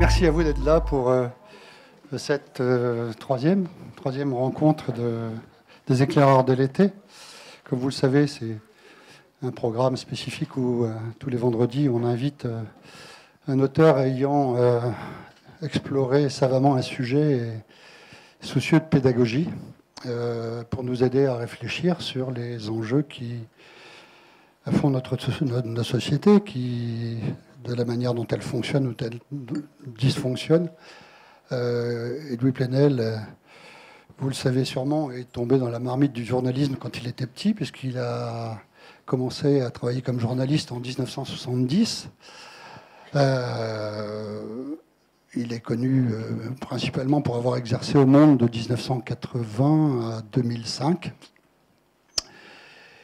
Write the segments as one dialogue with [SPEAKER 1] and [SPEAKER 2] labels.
[SPEAKER 1] Merci à vous d'être là pour cette troisième rencontre des éclaireurs de l'été. Comme vous le savez, c'est un programme spécifique où tous les vendredis, on invite un auteur ayant exploré savamment un sujet et soucieux de pédagogie pour nous aider à réfléchir sur les enjeux qui font notre société, de la manière dont elle fonctionne ou elle dysfonctionne. Edoui Plenel, vous le savez sûrement, est tombé dans la marmite du journalisme quand il était petit, puisqu'il a commencé à travailler comme journaliste en 1970. Il est connu principalement pour avoir exercé au Monde de 1980 à 2005.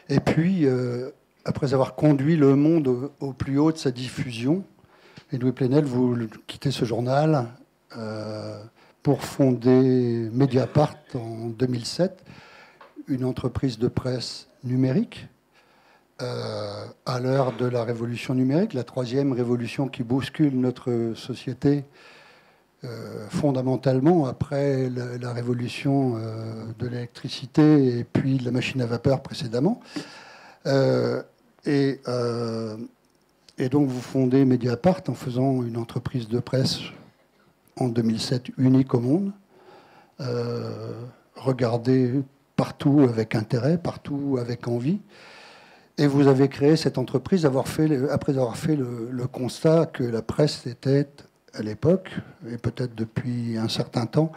[SPEAKER 1] Et puis, après avoir conduit Le Monde au plus haut de sa diffusion, Edoui Plenel, vous quittez ce journal pour fonder Mediapart en 2007, une entreprise de presse numérique, à l'heure de la révolution numérique, la troisième révolution qui bouscule notre société fondamentalement après la révolution de l'électricité et puis de la machine à vapeur précédemment. Et donc vous fondez Mediapart en faisant une entreprise de presse en 2007 unique au monde, regardée partout avec intérêt, partout avec envie. Et vous avez créé cette entreprise après avoir fait le constat que la presse était, à l'époque, et peut-être depuis un certain temps,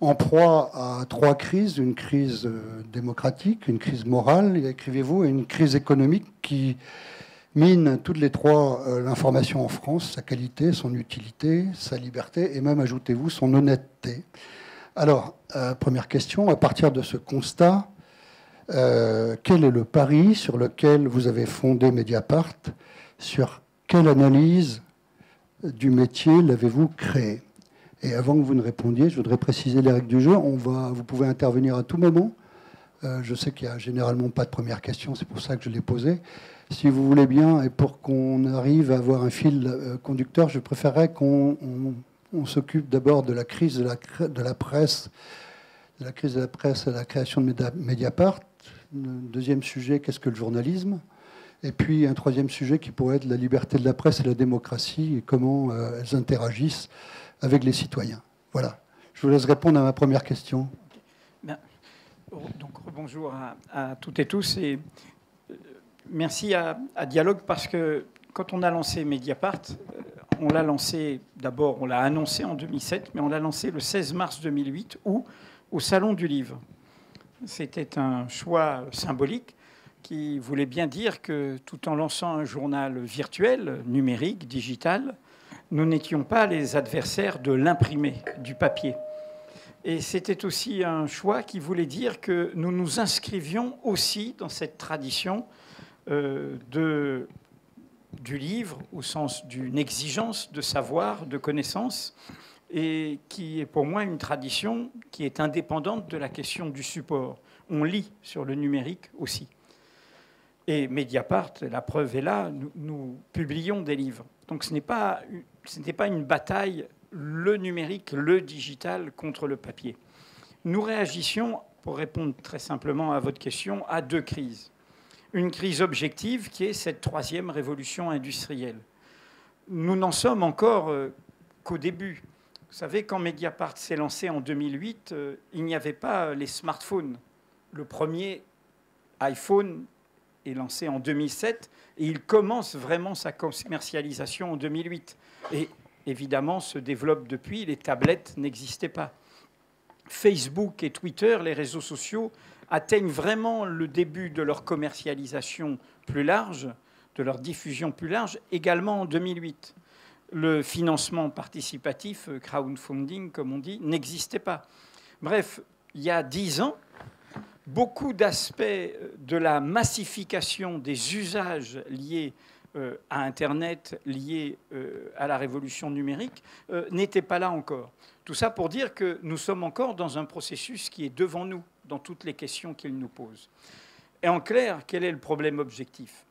[SPEAKER 1] en proie à trois crises. Une crise démocratique, une crise morale, écrivez-vous, et une crise économique qui mine toutes les trois l'information en France, sa qualité, son utilité, sa liberté, et même, ajoutez-vous, son honnêteté. Alors, première question, à partir de ce constat, quel est le pari sur lequel vous avez fondé Mediapart? Sur quelle analyse du métier l'avez-vous créé? Et avant que vous ne répondiez, je voudrais préciser les règles du jeu. Vous pouvez intervenir à tout moment. Je sais qu'il n'y a généralement pas de première question, c'est pour ça que je l'ai posée. Si vous voulez bien, et pour qu'on arrive à avoir un fil conducteur, je préférerais qu'on s'occupe d'abord de la crise de la presse, à la création de Mediapart. Deuxième sujet, qu'est-ce que le journalisme? Et puis un troisième sujet qui pourrait être la liberté de la presse et la démocratie et comment elles interagissent avec les citoyens. Voilà. Je vous laisse répondre à ma première question.
[SPEAKER 2] Bien. Donc bonjour à toutes et tous et merci à Dialogue parce que quand on a lancé Mediapart, on l'a lancé d'abord, on l'a annoncé en 2007, mais on l'a lancé le 16 mars 2008 au Salon du Livre. C'était un choix symbolique qui voulait bien dire que tout en lançant un journal virtuel, numérique, digital, nous n'étions pas les adversaires de l'imprimé, du papier. Et c'était aussi un choix qui voulait dire que nous nous inscrivions aussi dans cette tradition du livre, au sens d'une exigence de savoir, de connaissance, et qui est pour moi une tradition qui est indépendante de la question du support. On lit sur le numérique aussi. Et Mediapart, la preuve est là, nous publions des livres. Donc ce n'était pas une bataille, le numérique, le digital contre le papier. Nous réagissions, pour répondre très simplement à votre question, à deux crises. Une crise objective qui est cette troisième révolution industrielle. Nous n'en sommes encore qu'au début. Vous savez, quand Mediapart s'est lancé en 2008, il n'y avait pas les smartphones. Le premier iPhone est lancé en 2007 et il commence vraiment sa commercialisation en 2008. Et évidemment, se développe depuis. Les tablettes n'existaient pas. Facebook et Twitter, les réseaux sociaux, atteignent vraiment le début de leur commercialisation plus large, de leur diffusion plus large, également en 2008. Le financement participatif, crowdfunding, comme on dit, n'existait pas. Bref, il y a 10 ans, beaucoup d'aspects de la massification des usages liés à Internet, liés à la révolution numérique, n'étaient pas là encore. Tout ça pour dire que nous sommes encore dans un processus qui est devant nous, dans toutes les questions qu'il nous pose. Et en clair, quel est le problème objectif?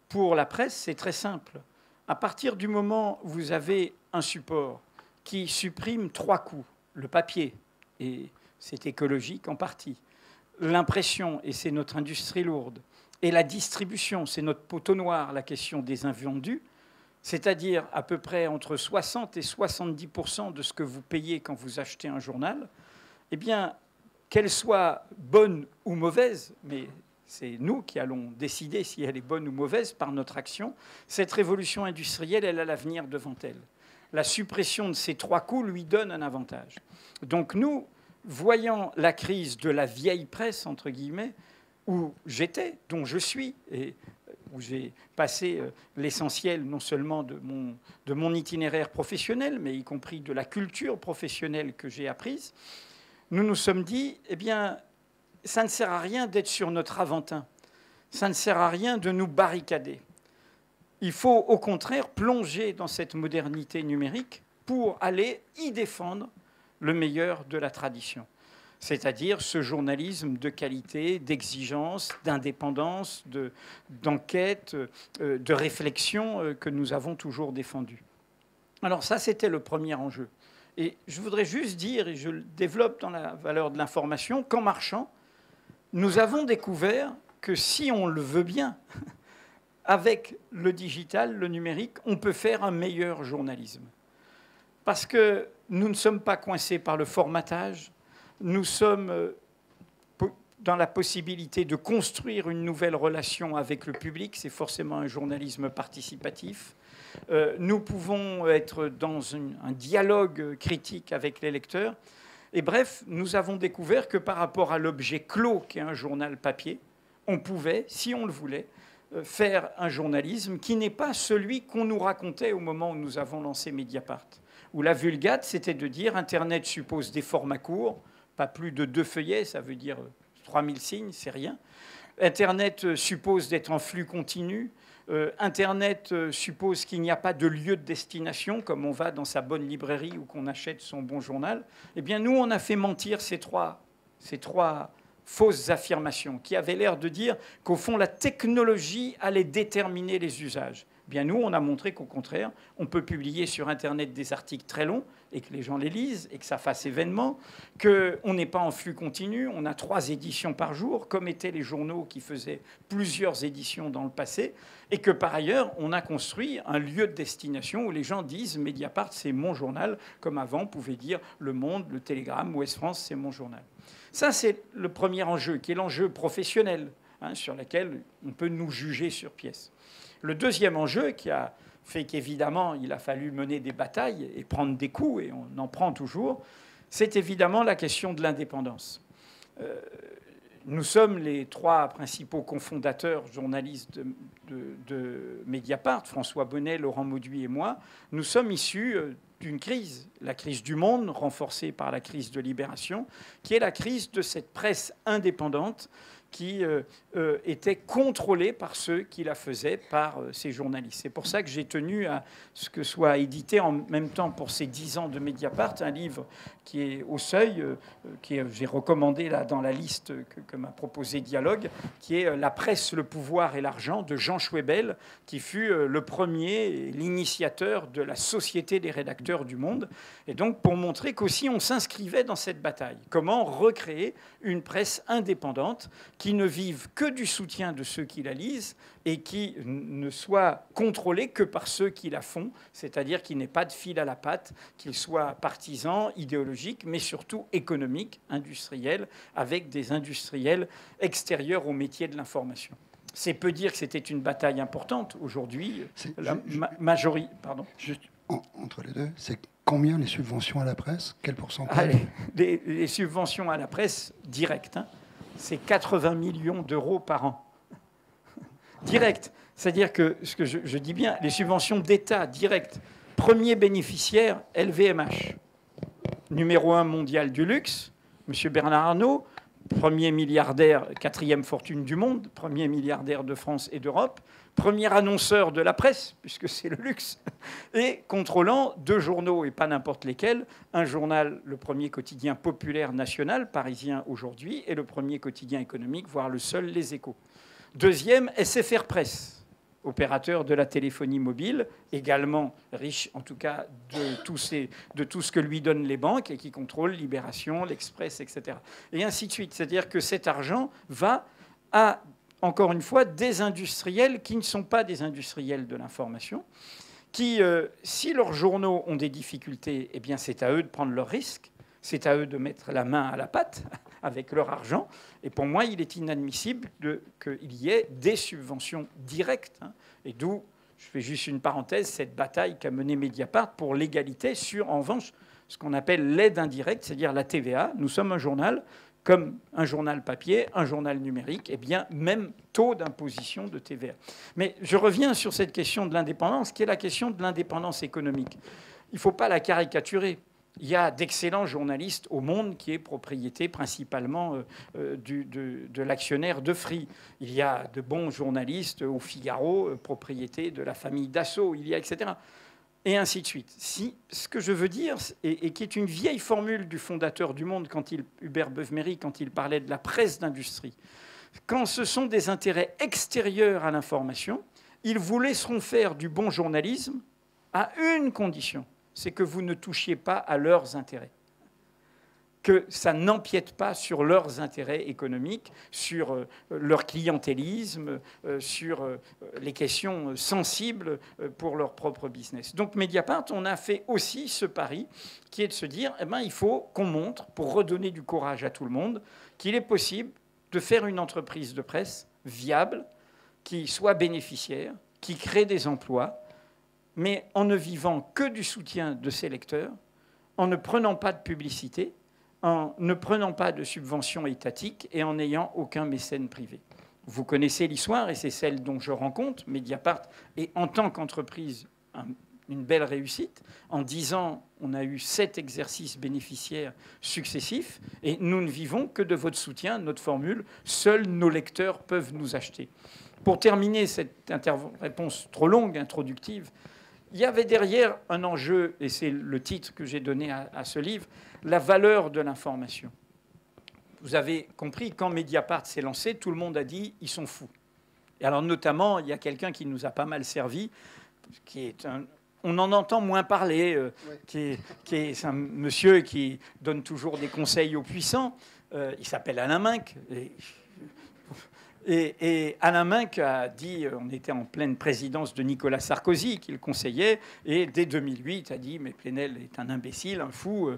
[SPEAKER 2] Pour la presse, c'est très simple. À partir du moment où vous avez un support, qui supprime 3 coûts. Le papier, et c'est écologique en partie. L'impression, et c'est notre industrie lourde. Et la distribution, c'est notre poteau noir, la question des invendus, c'est-à-dire à peu près entre 60 et 70% de ce que vous payez quand vous achetez un journal. Eh bien, qu'elle soit bonne ou mauvaise, mais c'est nous qui allons décider si elle est bonne ou mauvaise par notre action, cette révolution industrielle, elle a l'avenir devant elle. La suppression de ces 3 coûts lui donne un avantage. Donc nous, voyant la crise de la vieille presse, entre guillemets, où j'étais, dont je suis, et où j'ai passé l'essentiel non seulement de mon itinéraire professionnel, mais y compris de la culture professionnelle que j'ai apprise, nous nous sommes dit, eh bien, ça ne sert à rien d'être sur notre Aventin. Ça ne sert à rien de nous barricader. Il faut au contraire plonger dans cette modernité numérique pour aller y défendre le meilleur de la tradition. C'est-à-dire ce journalisme de qualité, d'exigence, d'indépendance, d'enquête, de réflexion que nous avons toujours défendu. Alors ça, c'était le premier enjeu. Et je voudrais juste dire, et je le développe dans la valeur de l'information, qu'en marchant, nous avons découvert que si on le veut bien, avec le digital, le numérique, on peut faire un meilleur journalisme. Parce que nous ne sommes pas coincés par le formatage, nous sommes dans la possibilité de construire une nouvelle relation avec le public, c'est forcément un journalisme participatif. Nous pouvons être dans un dialogue critique avec les lecteurs. Et bref, nous avons découvert que par rapport à l'objet clos qu'est un journal papier, on pouvait, si on le voulait, faire un journalisme qui n'est pas celui qu'on nous racontait au moment où nous avons lancé Mediapart. Où la vulgate, c'était de dire Internet suppose des formats courts, pas plus de 2 feuillets, ça veut dire 3000 signes, c'est rien. Internet suppose d'être en flux continu. Internet suppose qu'il n'y a pas de lieu de destination, comme on va dans sa bonne librairie ou qu'on achète son bon journal. Eh bien, nous, on a fait mentir ces trois fausses affirmations qui avaient l'air de dire qu'au fond, la technologie allait déterminer les usages. Eh bien, nous, on a montré qu'au contraire, on peut publier sur Internet des articles très longs et que les gens les lisent et que ça fasse événement, qu'on n'est pas en flux continu, on a 3 éditions par jour, comme étaient les journaux qui faisaient plusieurs éditions dans le passé, et que par ailleurs, on a construit un lieu de destination où les gens disent « Mediapart, c'est mon journal », comme avant, on pouvait dire « Le Monde, le Télégramme, Ouest France, c'est mon journal ». Ça, c'est le premier enjeu, qui est l'enjeu professionnel, sur lequel on peut nous juger sur pièce. Le deuxième enjeu, qui a fait qu'évidemment, il a fallu mener des batailles et prendre des coups, et on en prend toujours, c'est évidemment la question de l'indépendance. Nous sommes les 3 principaux cofondateurs journalistes de Mediapart, François Bonnet, Laurent Mauduit et moi. Nous sommes issus d'une crise, la crise du Monde, renforcée par la crise de Libération, qui est la crise de cette presse indépendante qui était contrôlée par ceux qui la faisaient, par ces journalistes. C'est pour ça que j'ai tenu à ce que soit édité en même temps pour ces 10 ans de Mediapart, un livre qui est au seuil, j'ai recommandé là, dans la liste que m'a proposé Dialogue, qui est La presse, le pouvoir et l'argent de Jean Schwebel, qui fut le premier, l'initiateur de la Société des rédacteurs du Monde. Et donc pour montrer qu'aussi on s'inscrivait dans cette bataille. Comment recréer une presse indépendante qui ne vive que du soutien de ceux qui la lisent et qui ne soit contrôlée que par ceux qui la font, c'est-à-dire qu'il n'ait pas de fil à la patte, qu'il soit partisan, idéologique, mais surtout économique, industriel, avec des industriels extérieurs au métier de l'information. C'est peu dire que c'était une bataille importante. Aujourd'hui, la majorité... Pardon.
[SPEAKER 1] Juste entre les deux, c'est combien les subventions à la presse? Quel pourcentage?
[SPEAKER 2] Allez, les subventions à la presse directes, c'est 80 millions d'euros par an. Direct. C'est-à-dire que, ce que je dis bien, les subventions d'État directes. Premier bénéficiaire, LVMH. Numéro 1 mondial du luxe, M. Bernard Arnault. Premier milliardaire, 4e fortune du monde. Premier milliardaire de France et d'Europe. Premier annonceur de la presse, puisque c'est le luxe. Et contrôlant 2 journaux, et pas n'importe lesquels. Un journal, le premier quotidien populaire national, Parisien aujourd'hui, et le premier quotidien économique, voire le seul, Les Échos. Deuxième, SFR Presse. opérateur de la téléphonie mobile, également riche en tout cas de tout ce que lui donnent les banques et qui contrôle Libération, l'Express, etc. Et ainsi de suite. C'est-à-dire que cet argent va à, encore une fois, des industriels qui ne sont pas des industriels de l'information, qui, si leurs journaux ont des difficultés, eh bien c'est à eux de prendre leurs risques, c'est à eux de mettre la main à la pâte avec leur argent. Et pour moi, il est inadmissible qu'il y ait des subventions directes. Et d'où, je fais juste une parenthèse, cette bataille qu'a menée Mediapart pour l'égalité sur, en revanche, ce qu'on appelle l'aide indirecte, c'est-à-dire la TVA. Nous sommes un journal, comme un journal papier, un journal numérique, et bien même taux d'imposition de TVA. Mais je reviens sur cette question de l'indépendance, qui est la question de l'indépendance économique. Il ne faut pas la caricaturer. Il y a d'excellents journalistes au monde qui est propriété principalement de l'actionnaire de Free. Il y a de bons journalistes au Figaro, propriété de la famille Dassault, il y a etc. Et ainsi de suite. Si, ce que je veux dire, et qui est une vieille formule du fondateur du Monde, Hubert Beuve-Méry, quand il parlait de la presse d'industrie, quand ce sont des intérêts extérieurs à l'information, ils vous laisseront faire du bon journalisme à une condition, c'est que vous ne touchiez pas à leurs intérêts, que ça n'empiète pas sur leurs intérêts économiques, sur leur clientélisme, sur les questions sensibles pour leur propre business. Donc Mediapart, on a fait aussi ce pari qui est de se dire, eh ben, il faut qu'on montre, pour redonner du courage à tout le monde, qu'il est possible de faire une entreprise de presse viable, qui soit bénéficiaire, qui crée des emplois, mais en ne vivant que du soutien de ses lecteurs, en ne prenant pas de publicité, en ne prenant pas de subventions étatiques et en n'ayant aucun mécène privé. Vous connaissez l'histoire, et c'est celle dont je rends compte. Mediapart est, en tant qu'entreprise, une belle réussite. En 10 ans, on a eu 7 exercices bénéficiaires successifs, et nous ne vivons que de votre soutien, notre formule. Seuls nos lecteurs peuvent nous acheter. Pour terminer cette réponse trop longue, introductive, il y avait derrière un enjeu, et c'est le titre que j'ai donné à ce livre, la valeur de l'information. Vous avez compris, quand Mediapart s'est lancé, tout le monde a dit « ils sont fous ». Et alors notamment, il y a quelqu'un qui nous a pas mal servi, qui est on en entend moins parler, qui est un monsieur qui donne toujours des conseils aux puissants. Il s'appelle Alain Minc. Et Alain Minc a dit, on était en pleine présidence de Nicolas Sarkozy, qui le conseillait, et dès 2008 a dit, mais Plenel est un imbécile, un fou,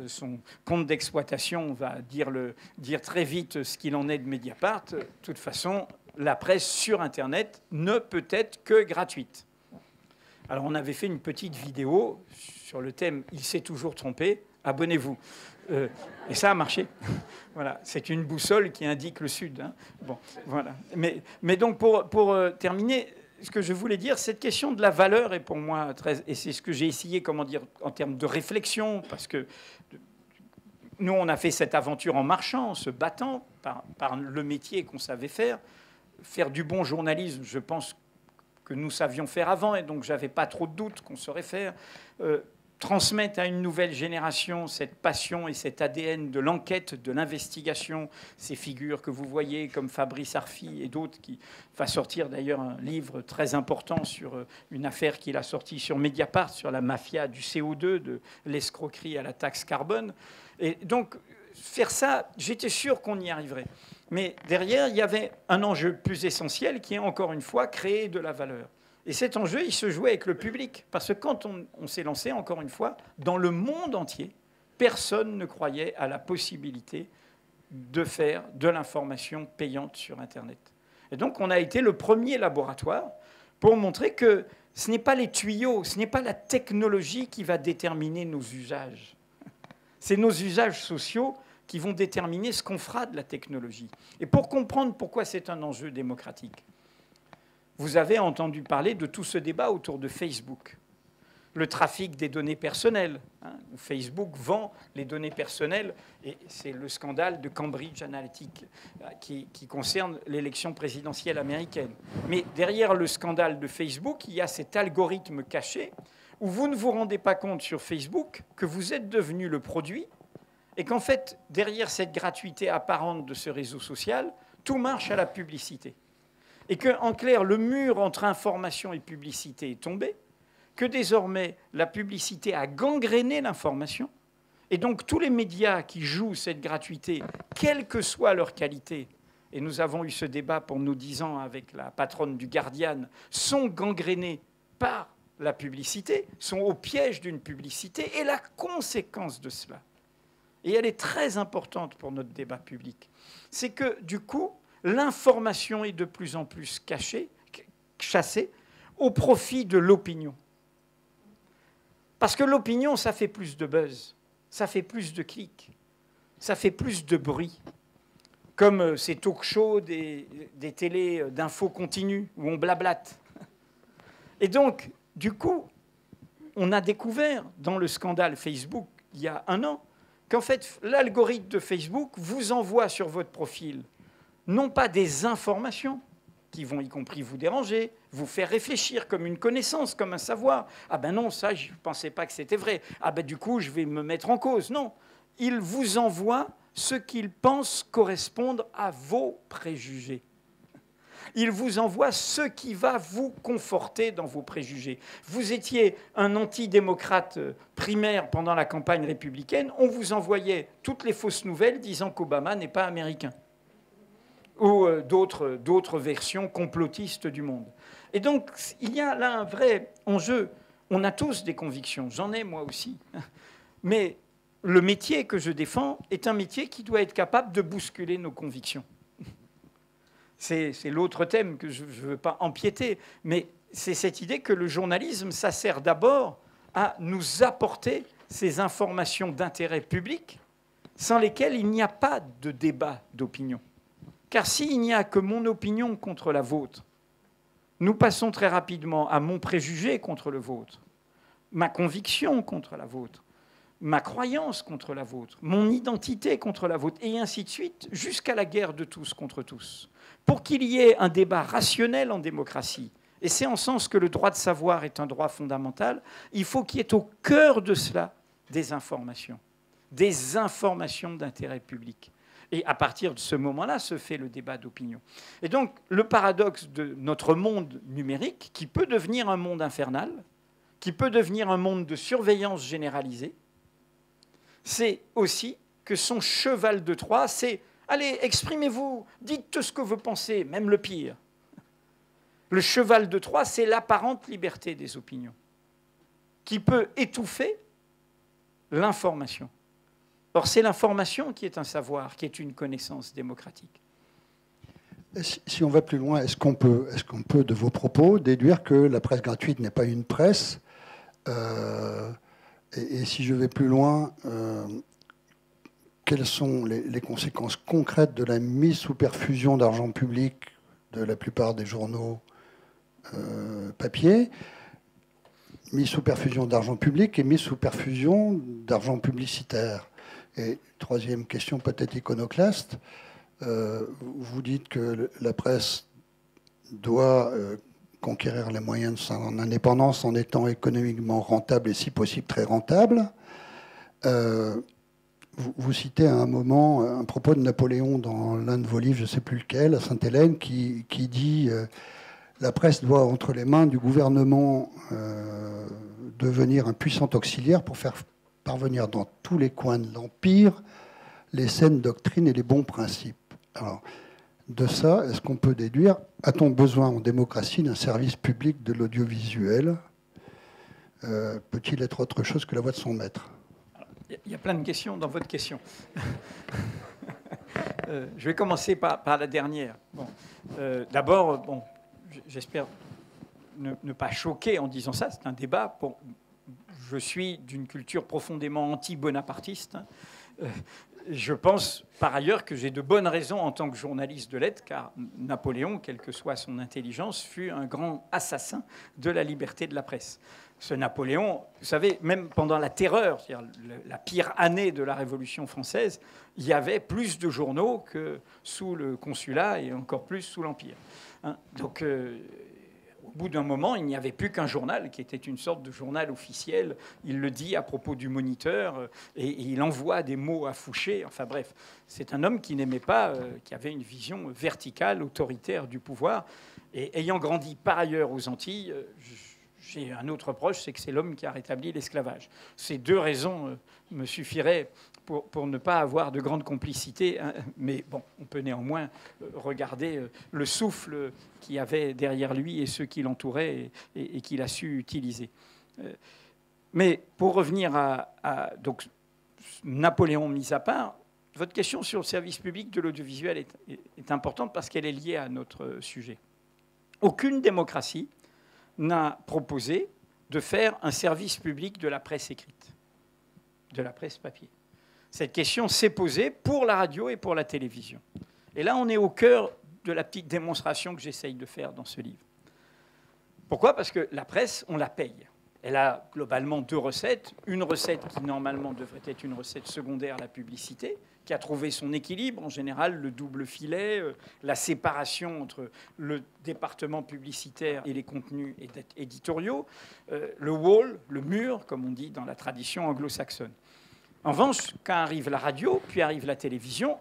[SPEAKER 2] son compte d'exploitation va dire très vite ce qu'il en est de Mediapart. De toute façon, la presse sur Internet ne peut être que gratuite. Alors on avait fait une petite vidéo sur le thème « Il s'est toujours trompé, abonnez-vous ». Et ça a marché. Voilà, c'est une boussole qui indique le sud. Hein. Bon, voilà. Mais donc pour terminer, ce que je voulais dire, cette question de la valeur est pour moi très, et c'est ce que j'ai essayé, comment dire, en termes de réflexion, parce que nous on a fait cette aventure en marchant, en se battant par le métier qu'on savait faire du bon journalisme. Je pense que nous savions faire avant, et donc j'avais pas trop de doutes qu'on saurait faire. Transmettre à une nouvelle génération cette passion et cet ADN de l'enquête, de l'investigation, ces figures que vous voyez comme Fabrice Arfi et d'autres, qui va sortir d'ailleurs un livre très important sur une affaire qu'il a sortie sur Mediapart, sur la mafia du CO2, de l'escroquerie à la taxe carbone. Et donc, faire ça, j'étais sûr qu'on y arriverait. Mais derrière, il y avait un enjeu plus essentiel qui est, encore une fois, créer de la valeur. Et cet enjeu, il se jouait avec le public. Parce que quand on s'est lancé, encore une fois, dans le monde entier, personne ne croyait à la possibilité de faire de l'information payante sur Internet. Et donc, on a été le premier laboratoire pour montrer que ce n'est pas les tuyaux, ce n'est pas la technologie qui va déterminer nos usages. C'est nos usages sociaux qui vont déterminer ce qu'on fera de la technologie. Et pour comprendre pourquoi c'est un enjeu démocratique, vous avez entendu parler de tout ce débat autour de Facebook. Le trafic des données personnelles. Hein, Facebook vend les données personnelles, et c'est le scandale de Cambridge Analytica qui concerne l'élection présidentielle américaine. Mais derrière le scandale de Facebook, il y a cet algorithme caché où vous ne vous rendez pas compte sur Facebook que vous êtes devenu le produit et qu'en fait, derrière cette gratuité apparente de ce réseau social, tout marche à la publicité. et que, en clair, le mur entre information et publicité est tombé, que désormais la publicité a gangréné l'information, et donc tous les médias qui jouent cette gratuité, quelle que soit leur qualité, et nous avons eu ce débat pour nous 10 ans avec la patronne du Guardian, sont gangrénés par la publicité, sont au piège d'une publicité, et la conséquence de cela, et elle est très importante pour notre débat public, c'est que du coup, l'information est de plus en plus chassée au profit de l'opinion. Parce que l'opinion, ça fait plus de buzz, ça fait plus de clics, ça fait plus de bruit. Comme ces talk-shows des télés d'infos continues où on blablate. Et donc, du coup, on a découvert dans le scandale Facebook, il y a 1 an, qu'en fait, l'algorithme de Facebook vous envoie sur votre profil non pas des informations qui vont y compris vous déranger, vous faire réfléchir comme une connaissance, comme un savoir. Ah ben non, ça, je ne pensais pas que c'était vrai. Ah ben du coup, je vais me mettre en cause. Non, il vous envoie ce qu'il pense correspondre à vos préjugés. Il vous envoie ce qui va vous conforter dans vos préjugés. Vous étiez un antidémocrate primaire pendant la campagne républicaine, on vous envoyait toutes les fausses nouvelles disant qu'Obama n'est pas américain, ou d'autres versions complotistes du monde. Et donc, il y a là un vrai enjeu. On a tous des convictions, j'en ai moi aussi. Mais le métier que je défends est un métier qui doit être capable de bousculer nos convictions. C'est l'autre thème que je ne veux pas empiéter, mais c'est cette idée que le journalisme, ça sert d'abord à nous apporter ces informations d'intérêt public sans lesquelles il n'y a pas de débat d'opinion. Car s'il n'y a que mon opinion contre la vôtre, nous passons très rapidement à mon préjugé contre le vôtre, ma conviction contre la vôtre, ma croyance contre la vôtre, mon identité contre la vôtre, et ainsi de suite, jusqu'à la guerre de tous contre tous. Pour qu'il y ait un débat rationnel en démocratie, et c'est en sens que le droit de savoir est un droit fondamental, il faut qu'il y ait au cœur de cela des informations d'intérêt public. Et à partir de ce moment-là se fait le débat d'opinion. Et donc, le paradoxe de notre monde numérique, qui peut devenir un monde infernal, qui peut devenir un monde de surveillance généralisée, c'est aussi que son cheval de Troie, c'est « Allez, exprimez-vous, dites tout ce que vous pensez, même le pire ». Le cheval de Troie, c'est l'apparente liberté des opinions, qui peut étouffer l'information. Or, c'est l'information qui est un savoir, qui est une connaissance démocratique.
[SPEAKER 1] Si on va plus loin, est-ce qu'on peut, de vos propos, déduire que la presse gratuite n'est pas une presse et si je vais plus loin, quelles sont les conséquences concrètes de la mise sous perfusion d'argent public de la plupart des journaux papier, mise sous perfusion d'argent public et mise sous perfusion d'argent publicitaire? Et troisième question, peut-être iconoclaste, vous dites que la presse doit conquérir les moyens de son indépendance en étant économiquement rentable et si possible très rentable. Vous citez à un moment un propos de Napoléon dans l'un de vos livres, je ne sais plus lequel, à Sainte-Hélène, qui dit la presse doit, entre les mains du gouvernement, devenir un puissant auxiliaire pour faire parvenir dans tous les coins de l'Empire les saines doctrines et les bons principes. Alors, de ça, est-ce qu'on peut déduire, a-t-on besoin en démocratie d'un service public de l'audiovisuel? Peut-il être autre chose que la voix de son maître?
[SPEAKER 2] Il y a plein de questions dans votre question. Je vais commencer par la dernière. Bon, d'abord, bon, j'espère ne pas choquer en disant ça, c'est un débat. Bon, je suis d'une culture profondément anti-bonapartiste. Je pense par ailleurs que j'ai de bonnes raisons en tant que journaliste de l'être, car Napoléon, quelle que soit son intelligence, fut un grand assassin de la liberté de la presse. Ce Napoléon, vous savez, même pendant la Terreur, c'est-à-dire la pire année de la Révolution française, il y avait plus de journaux que sous le Consulat et encore plus sous l'Empire. Donc, Au bout d'un moment, il n'y avait plus qu'un journal qui était une sorte de journal officiel. Il le dit à propos du Moniteur et il envoie des mots à Fouché. Enfin bref, c'est un homme qui n'aimait pas, qui avait une vision verticale, autoritaire du pouvoir. Et ayant grandi par ailleurs aux Antilles, j'ai un autre reproche, c'est que c'est l'homme qui a rétabli l'esclavage. Ces deux raisons me suffiraient pour ne pas avoir de grande complicité. Hein. Mais bon, on peut néanmoins regarder le souffle qu'il y avait derrière lui et ceux qui l'entouraient et qu'il a su utiliser. Mais pour revenir à donc, Napoléon mis à part, votre question sur le service public de l'audiovisuel est importante parce qu'elle est liée à notre sujet. Aucune démocratie n'a proposé de faire un service public de la presse écrite, de la presse papier. Cette question s'est posée pour la radio et pour la télévision. Et là, on est au cœur de la petite démonstration que j'essaye de faire dans ce livre. Pourquoi ? Parce que la presse, on la paye. Elle a globalement deux recettes. Une recette qui, normalement, devrait être une recette secondaire, la publicité, qui a trouvé son équilibre, en général, le double filet, la séparation entre le département publicitaire et les contenus éditoriaux, le wall, le mur, comme on dit dans la tradition anglo-saxonne. En revanche, quand arrive la radio, puis arrive la télévision,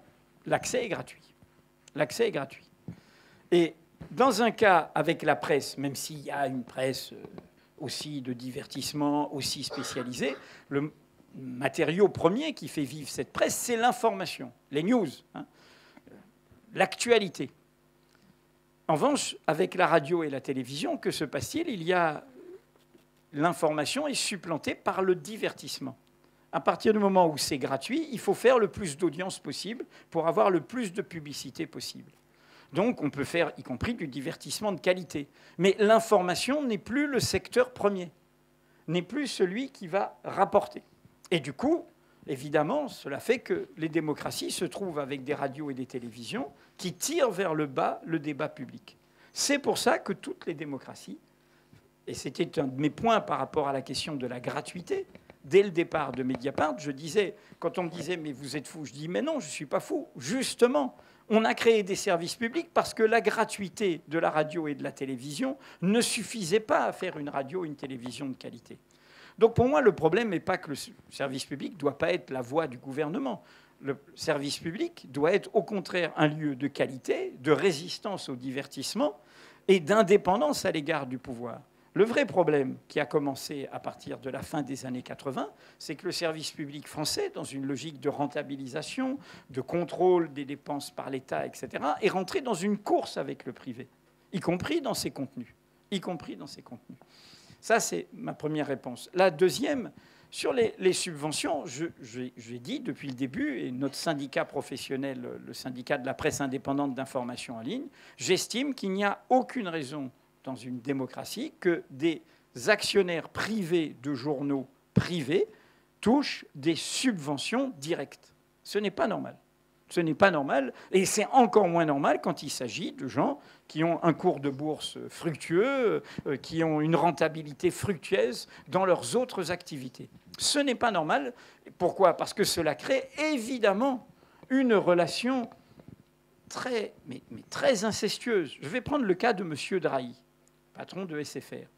[SPEAKER 2] l'accès est gratuit. L'accès est gratuit. Et dans un cas avec la presse, même s'il y a une presse aussi de divertissement, aussi spécialisée, le matériau premier qui fait vivre cette presse, c'est l'information, les news, hein, l'actualité. En revanche, avec la radio et la télévision, que se passe-t-il ? Il y a l'information est supplantée par le divertissement. À partir du moment où c'est gratuit, il faut faire le plus d'audience possible pour avoir le plus de publicité possible. Donc on peut faire, y compris, du divertissement de qualité. Mais l'information n'est plus le secteur premier, n'est plus celui qui va rapporter. Et du coup, évidemment, cela fait que les démocraties se trouvent avec des radios et des télévisions qui tirent vers le bas le débat public. C'est pour ça que toutes les démocraties, et c'était un de mes points par rapport à la question de la gratuité, dès le départ de Mediapart, je disais, quand on me disait « mais vous êtes fou », je dis « mais non, je ne suis pas fou ». Justement, on a créé des services publics parce que la gratuité de la radio et de la télévision ne suffisait pas à faire une radio et une télévision de qualité. Donc pour moi, le problème n'est pas que le service public ne doit pas être la voix du gouvernement. Le service public doit être au contraire un lieu de qualité, de résistance au divertissement et d'indépendance à l'égard du pouvoir. Le vrai problème qui a commencé à partir de la fin des années 80, c'est que le service public français, dans une logique de rentabilisation, de contrôle des dépenses par l'État, etc., est rentré dans une course avec le privé, y compris dans ses contenus. Ça, c'est ma première réponse. La deuxième, sur les subventions, j'ai dit depuis le début, et notre syndicat professionnel, le syndicat de la presse indépendante d'information en ligne, j'estime qu'il n'y a aucune raison dans une démocratie que des actionnaires privés de journaux privés touchent des subventions directes. Ce n'est pas normal. Ce n'est pas normal, et c'est encore moins normal quand il s'agit de gens qui ont un cours de bourse fructueux, qui ont une rentabilité fructueuse dans leurs autres activités. Ce n'est pas normal. Pourquoi ? Parce que cela crée évidemment une relation très incestueuse. Je vais prendre le cas de M. Drahi, patron de SFR.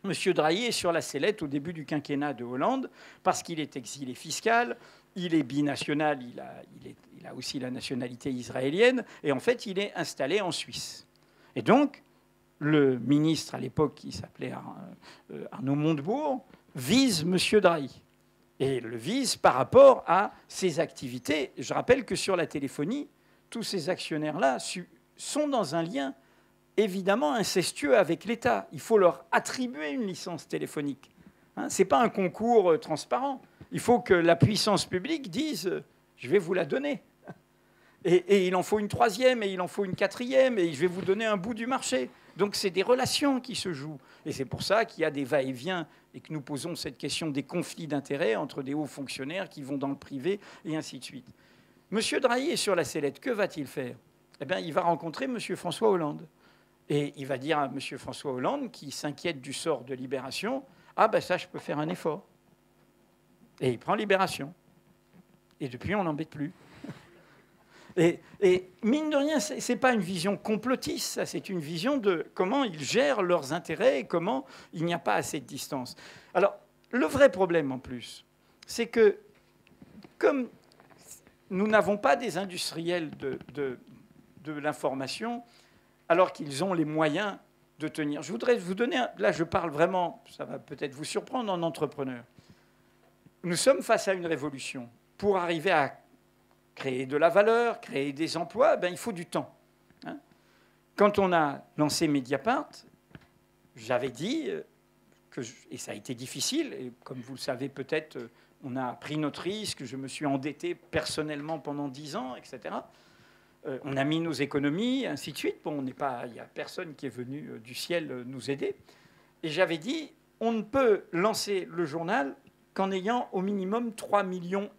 [SPEAKER 2] M. Drahi est sur la sellette au début du quinquennat de Hollande parce qu'il est exilé fiscal, il est binational, il a aussi la nationalité israélienne, et en fait, il est installé en Suisse. Et donc, le ministre à l'époque, qui s'appelait Arnaud Montebourg, vise M. Drahi. Et le vise par rapport à ses activités. Je rappelle que sur la téléphonie, tous ces actionnaires-là sont dans un lien évidemment incestueux avec l'État. Il faut leur attribuer une licence téléphonique. Hein, ce n'est pas un concours transparent. Il faut que la puissance publique dise « je vais vous la donner ». Et il en faut une troisième, et il en faut une quatrième, et je vais vous donner un bout du marché. Donc c'est des relations qui se jouent. Et c'est pour ça qu'il y a des va-et-vient et que nous posons cette question des conflits d'intérêts entre des hauts fonctionnaires qui vont dans le privé, et ainsi de suite. M. Drahi est sur la sellette. Que va-t-il faire ? Eh bien, il va rencontrer M. François Hollande. Et il va dire à M. François Hollande, qui s'inquiète du sort de Libération, « Ah ben ça, je peux faire un effort ». Et il prend Libération. Et depuis, on n'embête plus. Et mine de rien, ce n'est pas une vision complotiste, ça, c'est une vision de comment ils gèrent leurs intérêts et comment il n'y a pas assez de distance. Alors, le vrai problème, en plus, c'est que, comme nous n'avons pas des industriels de l'information, alors qu'ils ont les moyens de tenir. Je voudrais vous donner, là je parle vraiment, ça va peut-être vous surprendre en entrepreneur. Nous sommes face à une révolution. Pour arriver à créer de la valeur, créer des emplois, ben, il faut du temps. Hein. Quand on a lancé Mediapart, j'avais dit, et ça a été difficile, et comme vous le savez peut-être, on a pris notre risque, je me suis endetté personnellement pendant 10 ans, etc. On a mis nos économies, ainsi de suite. Bon, il n'y a personne qui est venu du ciel nous aider. Et j'avais dit, on ne peut lancer le journal qu'en ayant au minimum 3,5 millions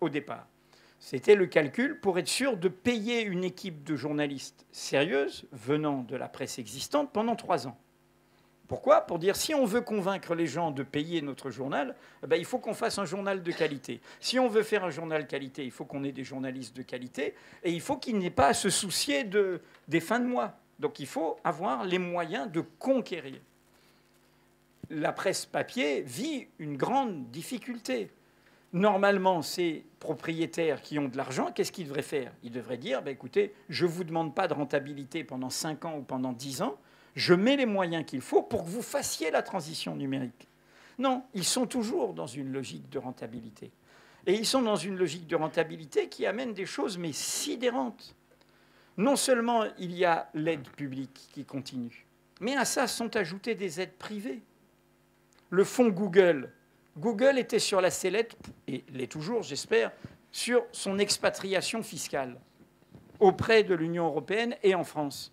[SPEAKER 2] au départ. C'était le calcul pour être sûr de payer une équipe de journalistes sérieuses venant de la presse existante pendant 3 ans. Pourquoi ? Pour dire, si on veut convaincre les gens de payer notre journal, ben, il faut qu'on fasse un journal de qualité. Si on veut faire un journal de qualité, il faut qu'on ait des journalistes de qualité, et il faut qu'il n'ait pas à se soucier des fins de mois. Donc il faut avoir les moyens de conquérir. La presse papier vit une grande difficulté. Normalement, ces propriétaires qui ont de l'argent, qu'est-ce qu'ils devraient faire ? Ils devraient dire, ben, écoutez, je ne vous demande pas de rentabilité pendant 5 ans ou pendant 10 ans, je mets les moyens qu'il faut pour que vous fassiez la transition numérique. Non, ils sont toujours dans une logique de rentabilité. Et ils sont dans une logique de rentabilité qui amène des choses, mais sidérantes. Non seulement il y a l'aide publique qui continue, mais à ça sont ajoutées des aides privées. Le fonds Google. Google était sur la sellette, et l'est toujours, j'espère, sur son expatriation fiscale auprès de l'Union européenne et en France.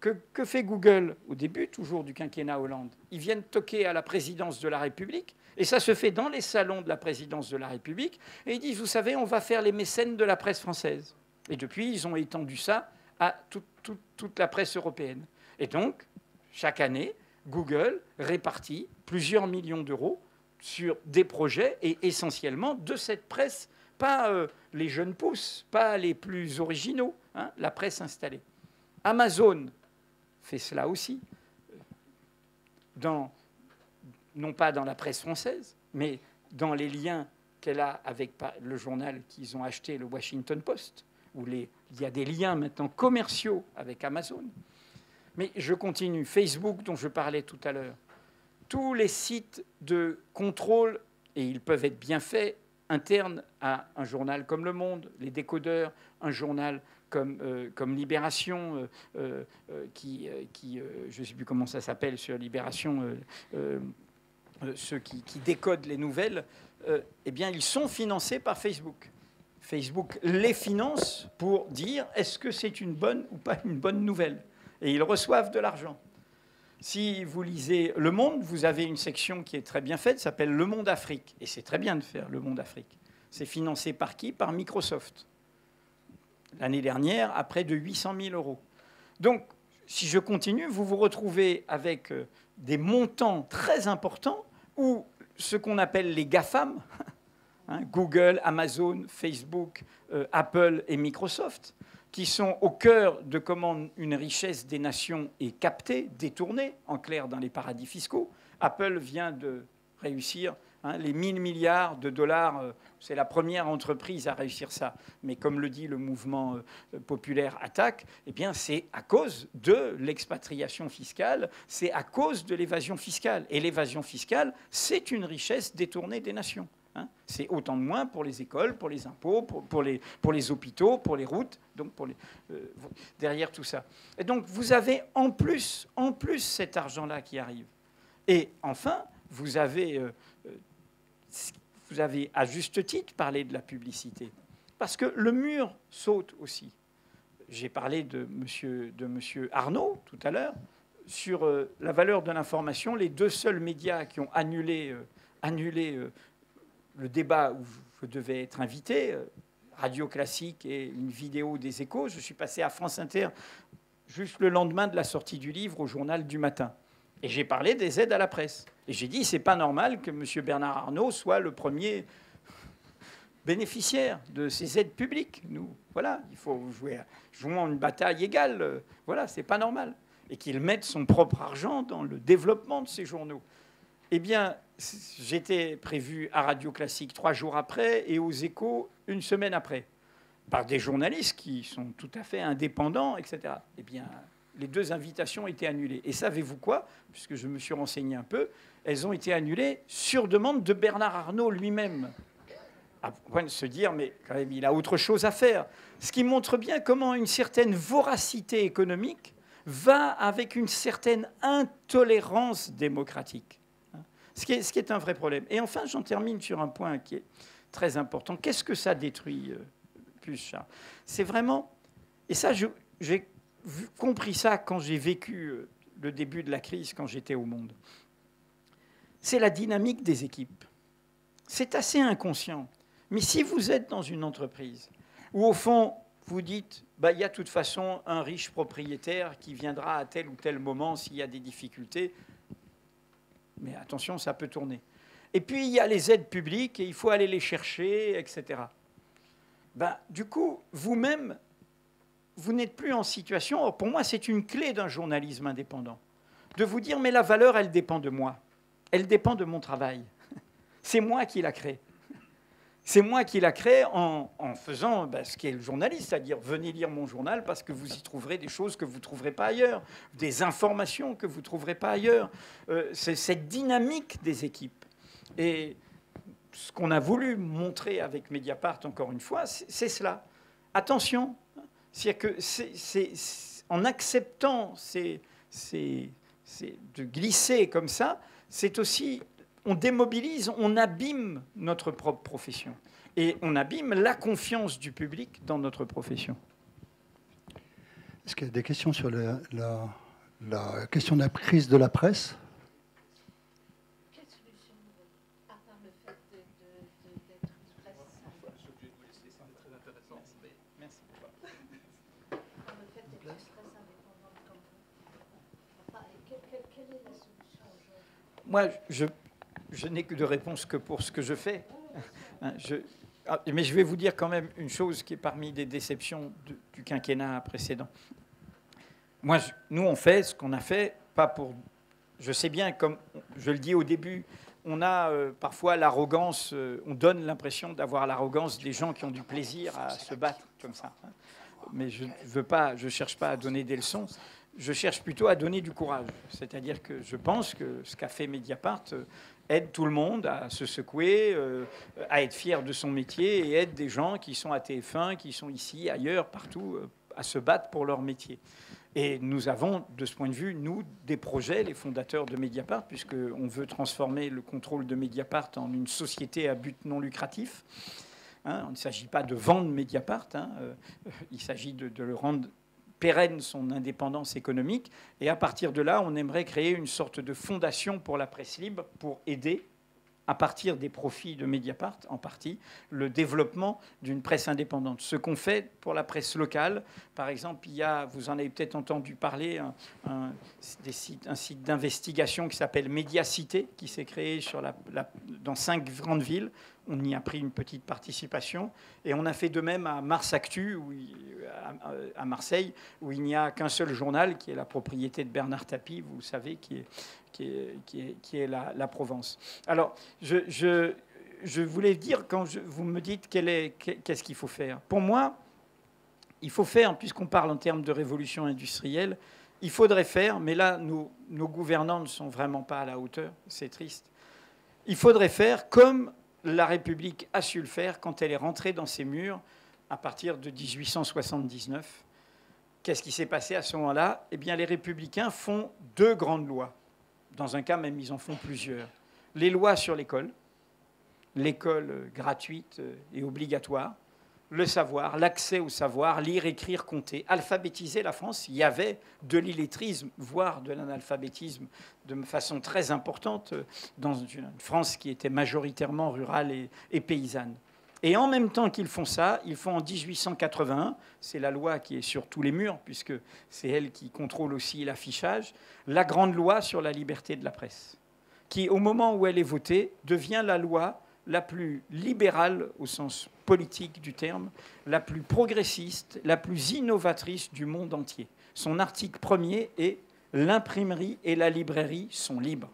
[SPEAKER 2] Que fait Google au début, toujours du quinquennat Hollande ? Ils viennent toquer à la présidence de la République, et ça se fait dans les salons de la présidence de la République, et ils disent, vous savez, on va faire les mécènes de la presse française. Et depuis, ils ont étendu ça à toute la presse européenne. Et donc, chaque année, Google répartit plusieurs millions d'euros sur des projets, et essentiellement de cette presse, pas les jeunes pousses, pas les plus originaux, hein, la presse installée. Amazon fait cela aussi, non pas dans la presse française, mais dans les liens qu'elle a avec le journal qu'ils ont acheté, le Washington Post, où il y a des liens maintenant commerciaux avec Amazon. Mais je continue. Facebook, dont je parlais tout à l'heure, tous les sites de contrôle, et ils peuvent être bien faits, internes à un journal comme Le Monde, les décodeurs, un journal comme Libération, je ne sais plus comment ça s'appelle sur Libération, ceux qui décodent les nouvelles, eh bien, ils sont financés par Facebook. Facebook les finance pour dire est-ce que c'est une bonne ou pas une bonne nouvelle. Et ils reçoivent de l'argent. Si vous lisez Le Monde, vous avez une section qui est très bien faite, s'appelle Le Monde Afrique. Et c'est très bien de faire Le Monde Afrique. C'est financé par qui ? Par Microsoft. L'année dernière, à près de 800 000 euros. Donc, si je continue, vous vous retrouvez avec des montants très importants où ce qu'on appelle les GAFAM, hein, Google, Amazon, Facebook, Apple et Microsoft, qui sont au cœur de comment une richesse des nations est captée, détournée, en clair, dans les paradis fiscaux. Apple vient de réussir les 1 000 milliards de dollars. C'est la première entreprise à réussir ça. Mais comme le dit le mouvement populaire Attaque, eh bien, c'est à cause de l'expatriation fiscale, c'est à cause de l'évasion fiscale. Et l'évasion fiscale, c'est une richesse détournée des nations. C'est autant de moins pour les écoles, pour les impôts, pour les hôpitaux, pour les routes, donc derrière tout ça. Et donc vous avez en plus cet argent-là qui arrive. Et enfin, vous avez à juste titre parlé de la publicité. Parce que le mur saute aussi. J'ai parlé de monsieur Arnaud tout à l'heure sur la valeur de l'information. Les 2 seuls médias qui ont annulé le débat où je devais être invité, Radio Classique et une vidéo des Échos. Je suis passé à France Inter juste le lendemain de la sortie du livre au journal du matin. Et j'ai parlé des aides à la presse. Et j'ai dit, c'est pas normal que M. Bernard Arnault soit le premier bénéficiaires de ces aides publiques. Nous, voilà, il faut jouer une bataille égale. Voilà, c'est pas normal. Et qu'il mette son propre argent dans le développement de ces journaux. Eh bien, j'étais prévu à Radio Classique 3 jours après et aux Échos 1 semaine après, par des journalistes qui sont tout à fait indépendants, etc. Eh bien, les 2 invitations étaient annulées. Et savez-vous quoi? Puisque je me suis renseigné un peu, elles ont été annulées sur demande de Bernard Arnault lui-même. À point de se dire, mais quand même, il a autre chose à faire. Ce qui montre bien comment une certaine voracité économique va avec une certaine intolérance démocratique. Ce qui est un vrai problème. Et enfin, j'en termine sur un point qui est très important. Qu'est-ce que ça détruit plus, Charles? C'est vraiment... Et ça, j'ai compris ça quand j'ai vécu le début de la crise, quand j'étais au Monde. C'est la dynamique des équipes. C'est assez inconscient. Mais si vous êtes dans une entreprise où, au fond, vous dites, bah, il y a de toute façon un riche propriétaire qui viendra à tel ou tel moment s'il y a des difficultés. Mais attention, ça peut tourner. Et puis, il y a les aides publiques et il faut aller les chercher, etc. Ben, du coup, vous-même, vous n'êtes plus en situation... Or, pour moi, c'est une clé d'un journalisme indépendant. De vous dire, mais la valeur, elle dépend de moi. Elle dépend de mon travail. C'est moi qui la crée. C'est moi qui la crée en faisant ce qu'est le journaliste, c'est-à-dire venez lire mon journal parce que vous y trouverez des choses que vous ne trouverez pas ailleurs, des informations que vous ne trouverez pas ailleurs. C'est cette dynamique des équipes. Et ce qu'on a voulu montrer avec Mediapart, encore une fois, c'est cela. Attention, c'est-à-dire que en acceptant de glisser comme ça, c'est aussi... On démobilise, on abîme notre propre profession. Et on abîme la confiance du public dans notre profession.
[SPEAKER 1] Est-ce qu'il y a des questions sur la question de la crise de la presse?
[SPEAKER 3] Quelle solution, à part le fait d'être une presse?
[SPEAKER 2] C'est très intéressant. Merci.
[SPEAKER 3] Le fait d'être une presse indépendante comme vous. Quelle est la solution aujourd'hui?
[SPEAKER 2] Moi, je n'ai que de réponse que pour ce que je fais. Mais je vais vous dire quand même une chose qui est parmi des déceptions du quinquennat précédent. Moi, nous, on fait ce qu'on a fait, pas pour... Je sais bien, comme je le dis au début, on a parfois l'arrogance, on donne l'impression d'avoir l'arrogance des gens qui ont du plaisir à se battre comme ça. Mais je ne cherche pas à donner des leçons. Je cherche plutôt à donner du courage. C'est-à-dire que je pense que ce qu'a fait Mediapart aide tout le monde à se secouer, à être fier de son métier et aide des gens qui sont à TF1, qui sont ici, ailleurs, partout, à se battre pour leur métier. Et nous avons, de ce point de vue, nous, des projets, les fondateurs de Mediapart, puisqu'on veut transformer le contrôle de Mediapart en une société à but non lucratif. Hein, il ne s'agit pas de vendre Mediapart, il s'agit de le rendre pérenne son indépendance économique. Et à partir de là, on aimerait créer une sorte de fondation pour la presse libre pour aider, à partir des profits de Mediapart, en partie, le développement d'une presse indépendante. Ce qu'on fait pour la presse locale, par exemple, il y a, vous en avez peut-être entendu parler, un site d'investigation qui s'appelle Médiacité, qui s'est créé dans 5 grandes villes. On y a pris une petite participation. Et on a fait de même à Mars Actu, à Marseille, où il n'y a qu'un seul journal, qui est la propriété de Bernard Tapie, vous savez, qui est la Provence. Alors, je voulais dire, quand vous me dites qu'est-ce qu'il faut faire. Pour moi, il faut faire, puisqu'on parle en termes de révolution industrielle, il faudrait faire, mais là, nos gouvernants ne sont vraiment pas à la hauteur, c'est triste. Il faudrait faire comme la République a su le faire quand elle est rentrée dans ses murs à partir de 1879. Qu'est-ce qui s'est passé à ce moment-là? Eh bien, les républicains font 2 grandes lois. Dans un cas, même, ils en font plusieurs. Les lois sur l'école gratuite et obligatoire, le savoir, l'accès au savoir, lire, écrire, compter, alphabétiser la France. Il y avait de l'illettrisme, voire de l'analphabétisme, de façon très importante dans une France qui était majoritairement rurale et paysanne. Et en même temps qu'ils font ça, ils font en 1881, c'est la loi qui est sur tous les murs, puisque c'est elle qui contrôle aussi l'affichage, la grande loi sur la liberté de la presse, qui, au moment où elle est votée, devient la loi la plus libérale au sens politique du terme, la plus progressiste, la plus innovatrice du monde entier. Son article premier est « L'imprimerie et la librairie sont libres ».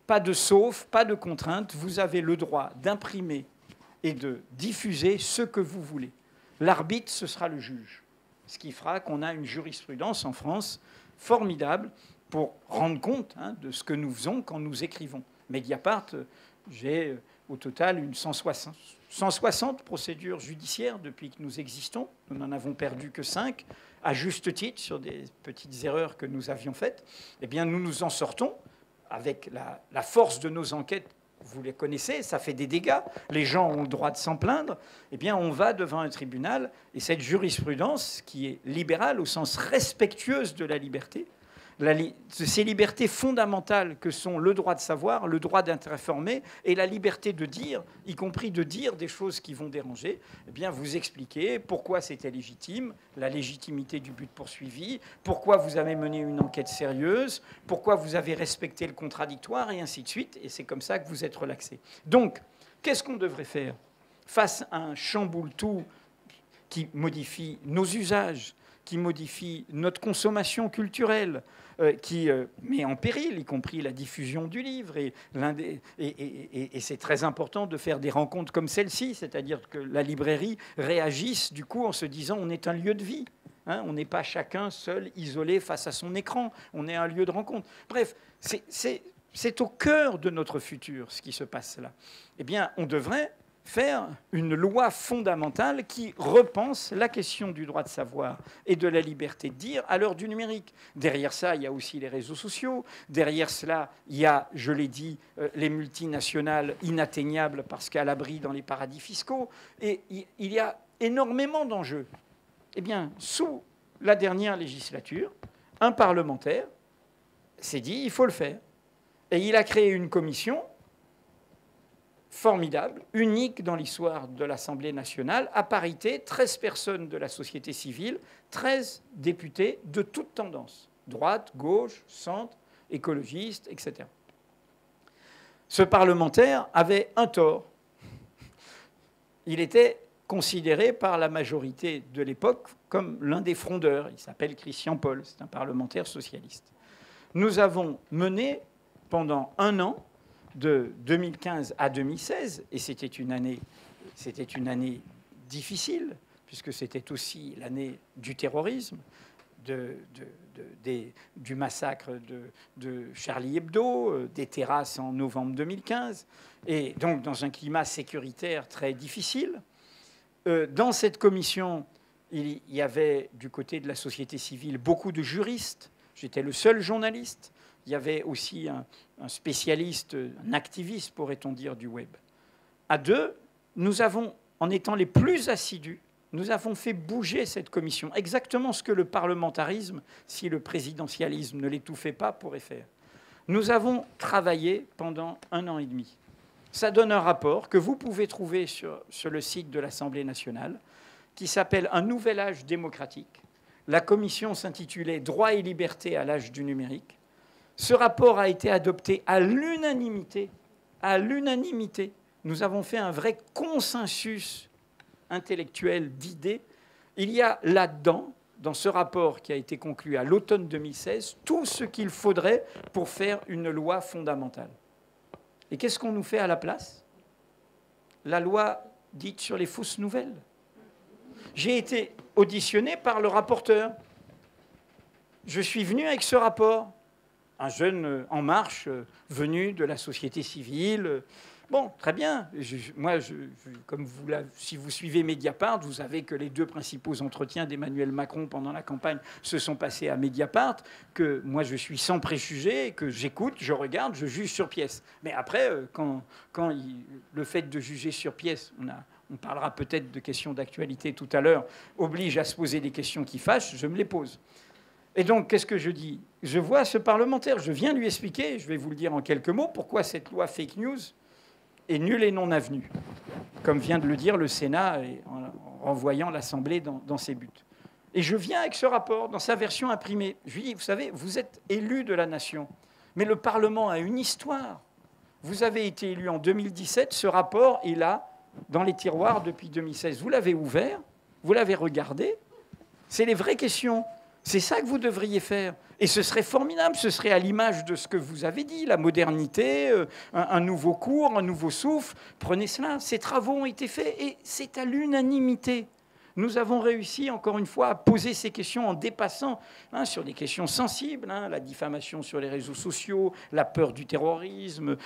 [SPEAKER 2] Pas de sauf, pas de contrainte, vous avez le droit d'imprimer et de diffuser ce que vous voulez. L'arbitre, ce sera le juge. Ce qui fera qu'on a une jurisprudence en France formidable pour rendre compte de ce que nous faisons quand nous écrivons. Mediapart, j'ai au total une 160 procédures judiciaires depuis que nous existons. Nous n'en avons perdu que 5, à juste titre, sur des petites erreurs que nous avions faites. Eh bien, nous nous en sortons avec la force de nos enquêtes. Vous les connaissez, ça fait des dégâts. Les gens ont le droit de s'en plaindre. Eh bien, on va devant un tribunal. Et cette jurisprudence, qui est libérale au sens respectueuse de la liberté, ces libertés fondamentales que sont le droit de savoir, le droit d'être informé et la liberté de dire, y compris de dire des choses qui vont déranger, eh bien, vous expliquez pourquoi c'était légitime, la légitimité du but poursuivi, pourquoi vous avez mené une enquête sérieuse, pourquoi vous avez respecté le contradictoire, et ainsi de suite. Et c'est comme ça que vous êtes relaxé. Donc, qu'est-ce qu'on devrait faire face à un chamboule-tout qui modifie nos usages, qui modifie notre consommation culturelle, qui met en péril, y compris la diffusion du livre. Et c'est très important de faire des rencontres comme celle-ci, c'est-à-dire que la librairie réagisse du coup en se disant on est un lieu de vie. On n'est pas chacun seul, isolé face à son écran. On est un lieu de rencontre. Bref, c'est au cœur de notre futur ce qui se passe là. Eh bien, on devrait faire une loi fondamentale qui repense la question du droit de savoir et de la liberté de dire à l'heure du numérique. Derrière ça, il y a aussi les réseaux sociaux. Derrière cela, il y a, je l'ai dit, les multinationales inatteignables parce qu'à l'abri dans les paradis fiscaux. Et il y a énormément d'enjeux. Eh bien, sous la dernière législature, un parlementaire s'est dit il faut le faire. Et il a créé une commission formidable, unique dans l'histoire de l'Assemblée nationale, à parité, 13 personnes de la société civile, 13 députés de toutes tendances, droite, gauche, centre, écologistes, etc. Ce parlementaire avait un tort. Il était considéré par la majorité de l'époque comme l'un des frondeurs. Il s'appelle Christian Paul, c'est un parlementaire socialiste. Nous avons mené pendant un an, de 2015 à 2016, et c'était une année difficile, puisque c'était aussi l'année du terrorisme, du massacre de Charlie Hebdo, des terrasses en novembre 2015, et donc dans un climat sécuritaire très difficile. Dans cette commission, il y avait du côté de la société civile beaucoup de juristes. J'étais le seul journaliste. Il y avait aussi un spécialiste, un activiste, pourrait-on dire, du web. À deux, nous avons, en étant les plus assidus, nous avons fait bouger cette commission. Exactement ce que le parlementarisme, si le présidentialisme ne l'étouffait pas, pourrait faire. Nous avons travaillé pendant 1 an et demi. Ça donne un rapport que vous pouvez trouver sur le site de l'Assemblée nationale, qui s'appelle « Un nouvel âge démocratique ». La commission s'intitulait « Droits et libertés à l'âge du numérique ». Ce rapport a été adopté à l'unanimité. À l'unanimité. Nous avons fait un vrai consensus intellectuel d'idées. Il y a là-dedans, dans ce rapport qui a été conclu à l'automne 2016, tout ce qu'il faudrait pour faire une loi fondamentale. Et qu'est-ce qu'on nous fait à la place? La loi dite sur les fausses nouvelles. J'ai été auditionné par le rapporteur. Je suis venu avec ce rapport. Un jeune en marche venu de la société civile. Bon, très bien. Comme si vous suivez Mediapart, vous savez que les 2 principaux entretiens d'Emmanuel Macron pendant la campagne se sont passés à Mediapart, que moi je suis sans préjugés, que j'écoute, je regarde, je juge sur pièce. Mais après, le fait de juger sur pièce, on parlera peut-être de questions d'actualité tout à l'heure, oblige à se poser des questions qui fâchent, je me les pose. Et donc, qu'est-ce que je dis? Je vois ce parlementaire, je viens lui expliquer, je vais vous le dire en quelques mots, pourquoi cette loi fake news est nulle et non avenue, comme vient de le dire le Sénat en renvoyant l'Assemblée dans ses buts. Et je viens avec ce rapport dans sa version imprimée. Je lui dis, vous savez, vous êtes élu de la nation, mais le Parlement a une histoire. Vous avez été élu en 2017. Ce rapport est là, dans les tiroirs, depuis 2016. Vous l'avez ouvert, vous l'avez regardé. C'est les vraies questions. C'est ça que vous devriez faire. Et ce serait formidable, ce serait à l'image de ce que vous avez dit, la modernité, un nouveau cours, un nouveau souffle. Prenez cela. Ces travaux ont été faits et c'est à l'unanimité. Nous avons réussi, encore une fois, à poser ces questions en dépassant sur des questions sensibles, la diffamation sur les réseaux sociaux, la peur du terrorisme,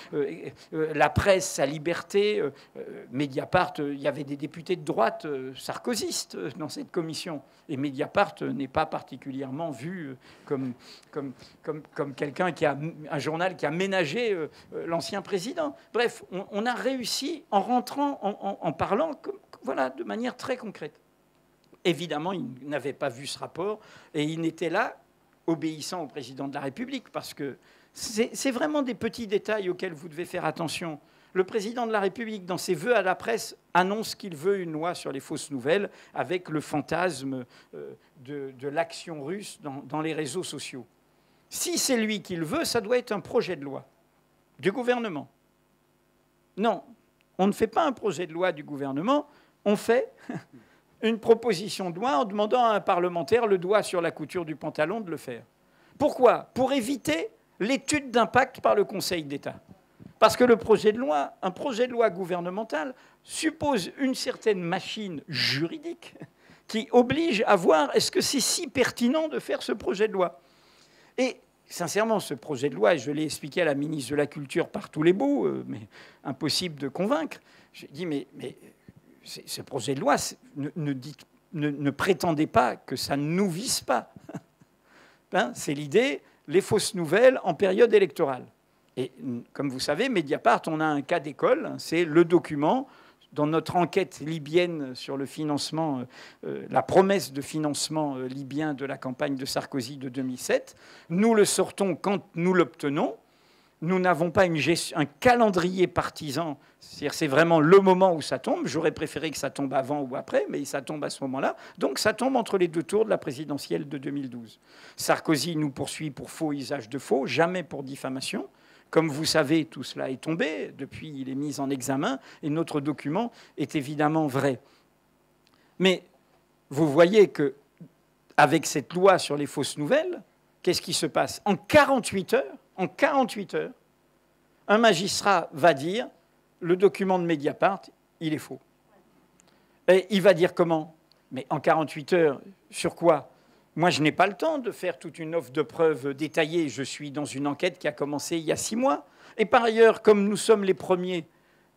[SPEAKER 2] la presse, sa liberté. Mediapart, il y avait des députés de droite sarkozystes dans cette commission. Et Mediapart n'est pas particulièrement vu comme quelqu'un qui a un journal qui a ménagé l'ancien président. Bref, on a réussi en rentrant, en parlant voilà, de manière très concrète. Évidemment, il n'avait pas vu ce rapport et il n'était là obéissant au président de la République parce que c'est vraiment des petits détails auxquels vous devez faire attention. Le président de la République, dans ses vœux à la presse, annonce qu'il veut une loi sur les fausses nouvelles avec le fantasme de l'action russe dans les réseaux sociaux. Si c'est lui qui le veut, ça doit être un projet de loi du gouvernement. Non, on ne fait pas un projet de loi du gouvernement, on fait une proposition de loi en demandant à un parlementaire le doigt sur la couture du pantalon de le faire. Pourquoi ? Pour éviter l'étude d'impact par le Conseil d'État. Parce que un projet de loi gouvernemental suppose une certaine machine juridique qui oblige à voir est-ce que c'est si pertinent de faire ce projet de loi. Et sincèrement, ce projet de loi, et je l'ai expliqué à la ministre de la Culture par tous les bouts, mais impossible de convaincre, j'ai dit mais ce projet de loi, ne prétendez pas que ça ne nous vise pas. C'est l'idée, les fausses nouvelles en période électorale. Et comme vous savez, Mediapart, on a un cas d'école, c'est le document dans notre enquête libyenne sur le financement, la promesse de financement libyen de la campagne de Sarkozy de 2007. Nous le sortons quand nous l'obtenons. Nous n'avons pas un calendrier partisan. C'est-à-dire c'est vraiment le moment où ça tombe. J'aurais préféré que ça tombe avant ou après, mais ça tombe à ce moment-là. Donc ça tombe entre les deux tours de la présidentielle de 2012. Sarkozy nous poursuit pour faux usage de faux, jamais pour diffamation. Comme vous savez, tout cela est tombé. Depuis, il est mis en examen et notre document est évidemment vrai. Mais vous voyez qu'avec cette loi sur les fausses nouvelles, qu'est-ce qui se passe ? En 48 heures, un magistrat va dire le document de Mediapart, il est faux. Et il va dire comment ? Mais en 48 heures, sur quoi ? Moi, je n'ai pas le temps de faire toute une offre de preuves détaillée. Je suis dans une enquête qui a commencé il y a 6 mois. Et par ailleurs, comme nous sommes les premiers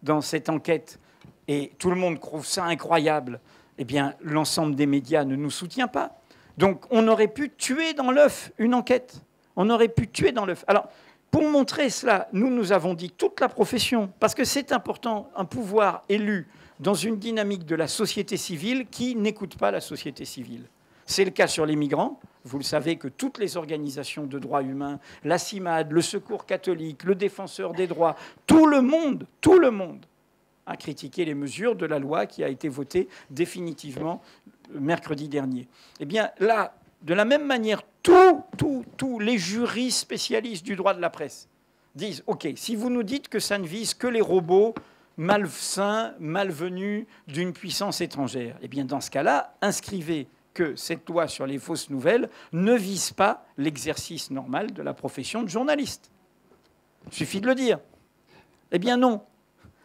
[SPEAKER 2] dans cette enquête, et tout le monde trouve ça incroyable, eh bien, l'ensemble des médias ne nous soutient pas. Donc, on aurait pu tuer dans l'œuf une enquête. On aurait pu tuer dans l'œuf. Alors, pour montrer cela, nous avons dit toute la profession, parce que c'est important, un pouvoir élu dans une dynamique de la société civile qui n'écoute pas la société civile. C'est le cas sur les migrants. Vous le savez que toutes les organisations de droits humains, la CIMAD, le Secours catholique, le Défenseur des droits, tout le monde a critiqué les mesures de la loi qui a été votée définitivement mercredi dernier. Eh bien là, de la même manière, tous les juristes spécialistes du droit de la presse disent « Ok, si vous nous dites que ça ne vise que les robots malsains, malvenus d'une puissance étrangère, eh bien dans ce cas-là, inscrivez que cette loi sur les fausses nouvelles ne vise pas l'exercice normal de la profession de journaliste. Il suffit de le dire. Eh bien non.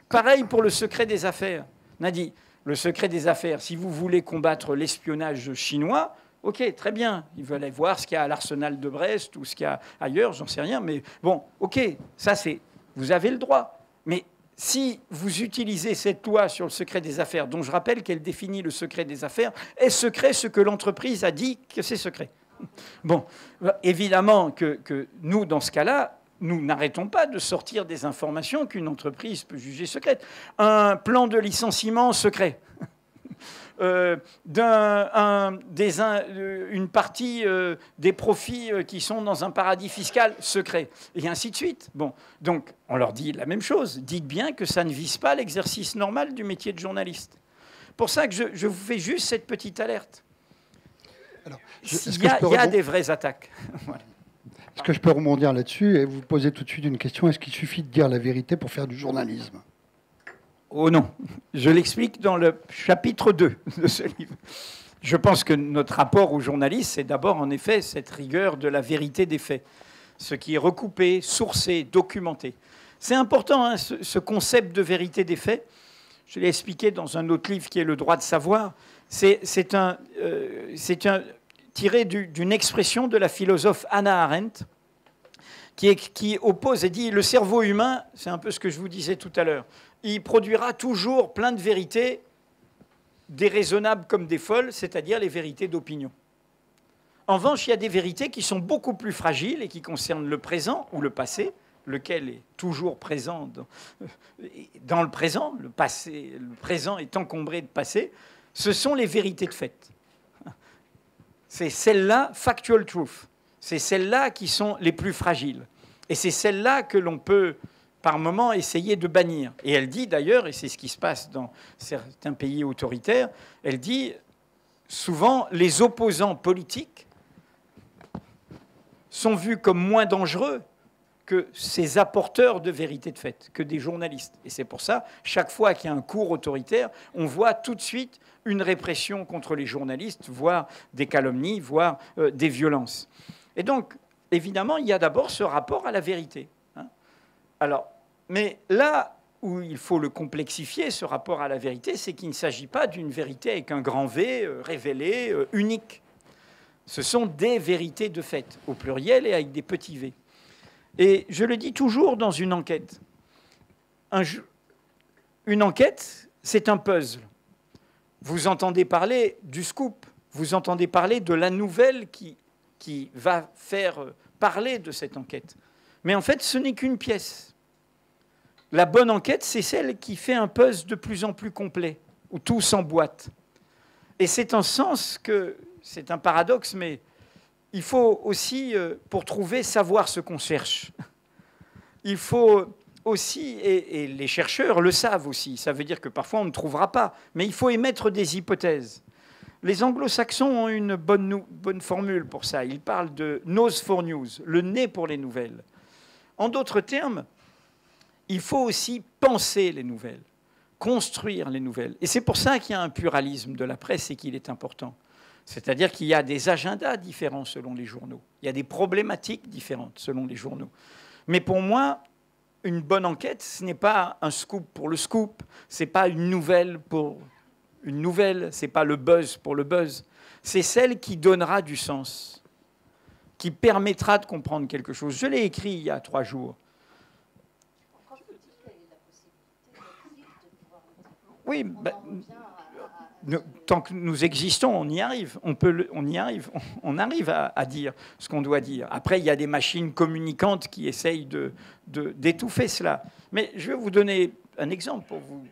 [SPEAKER 2] Pareil pour le secret des affaires. On a dit, le secret des affaires, si vous voulez combattre l'espionnage chinois, ok, très bien. Ils veulent aller voir ce qu'il y a à l'arsenal de Brest ou ce qu'il y a ailleurs, j'en sais rien. Mais bon, ok, ça c'est... Vous avez le droit. Mais si vous utilisez cette loi sur le secret des affaires, dont je rappelle qu'elle définit le secret des affaires, est secret ce que l'entreprise a dit que c'est secret. Bon, évidemment que nous, dans ce cas-là, nous n'arrêtons pas de sortir des informations qu'une entreprise peut juger secrètes. Un plan de licenciement secret. Une partie des profits qui sont dans un paradis fiscal secret, et ainsi de suite. Bon, donc on leur dit la même chose. Dites bien que ça ne vise pas l'exercice normal du métier pour pour ça que je vous fais juste cette petite alerte. Alors, il y a des vraies attaques. Voilà.
[SPEAKER 1] que je peux rebondir là-dessus et vous poser tout de suite une question. Est-ce qu'il suffit de dire la vérité pour faire du journalisme?
[SPEAKER 2] Oh non, je l'explique dans le chapitre 2 de ce livre. Je pense que notre rapport aux journalistes, c'est d'abord en effet cette rigueur de la vérité des faits, ce qui est recoupé, sourcé, documenté. C'est important, hein, ce concept de vérité des faits. Je l'ai expliqué dans un autre livre qui est Le droit de savoir. C'est tiré d'une expression de la philosophe Hannah Arendt qui oppose et dit le cerveau humain, c'est un peu ce que je vous disais tout à l'heure, il produira toujours plein de vérités, déraisonnables comme des folles, c'est-à-dire les vérités d'opinion. En revanche, il y a des vérités qui sont beaucoup plus fragiles et qui concernent le présent ou le passé, lequel est toujours présent dans le présent, le présent est encombré de passé. Ce sont les vérités de fait. C'est celles-là, factual truth, c'est celles-là qui sont les plus fragiles. Et c'est celles-là que l'on peut, par moment, essayer de bannir. Et elle dit d'ailleurs, et c'est ce qui se passe dans certains pays autoritaires, elle dit souvent les opposants politiques sont vus comme moins dangereux que ces apporteurs de vérité de fait, que des journalistes. Et c'est pour ça, chaque fois qu'il y a un cours autoritaire, on voit tout de suite une répression contre les journalistes, voire des calomnies, voire des violences. Et donc, évidemment, il y a d'abord ce rapport à la vérité. Alors, mais là où il faut le complexifier, ce rapport à la vérité, c'est qu'il ne s'agit pas d'une vérité avec un grand V, révélée, unique. Ce sont des vérités de fait, au pluriel et avec des petits V. Et je le dis toujours dans une enquête. Une enquête, c'est un puzzle. Vous entendez parler du scoop, vous entendez parler de la nouvelle qui va faire parler de cette enquête. Mais en fait, ce n'est qu'une pièce. La bonne enquête, c'est celle qui fait un puzzle de plus en plus complet, où tout s'emboîte. Et c'est un sens que, c'est un paradoxe, mais il faut aussi, pour trouver, savoir ce qu'on cherche. Il faut aussi, et les chercheurs le savent aussi, ça veut dire que parfois on ne trouvera pas, mais il faut émettre des hypothèses. Les anglo-saxons ont une bonne formule pour ça. Ils parlent de nose for news, le nez pour les nouvelles. En d'autres termes, il faut aussi penser les nouvelles, construire les nouvelles. Et c'est pour ça qu'il y a un pluralisme de la presse et qu'il est important. C'est-à-dire qu'il y a des agendas différents selon les journaux. Il y a des problématiques différentes selon les journaux. Mais pour moi, une bonne enquête, ce n'est pas un scoop pour le scoop, ce n'est pas une nouvelle pour une nouvelle, ce n'est pas le buzz pour le buzz. C'est celle qui donnera du sens, qui permettra de comprendre quelque chose. Je l'ai écrit il y a 3 jours. Oui, ben, tant que nous existons, on y arrive. On arrive à dire ce qu'on doit dire. Après, il y a des machines communicantes qui essayent d'étouffer cela. Mais je vais vous donner un exemple pour vous.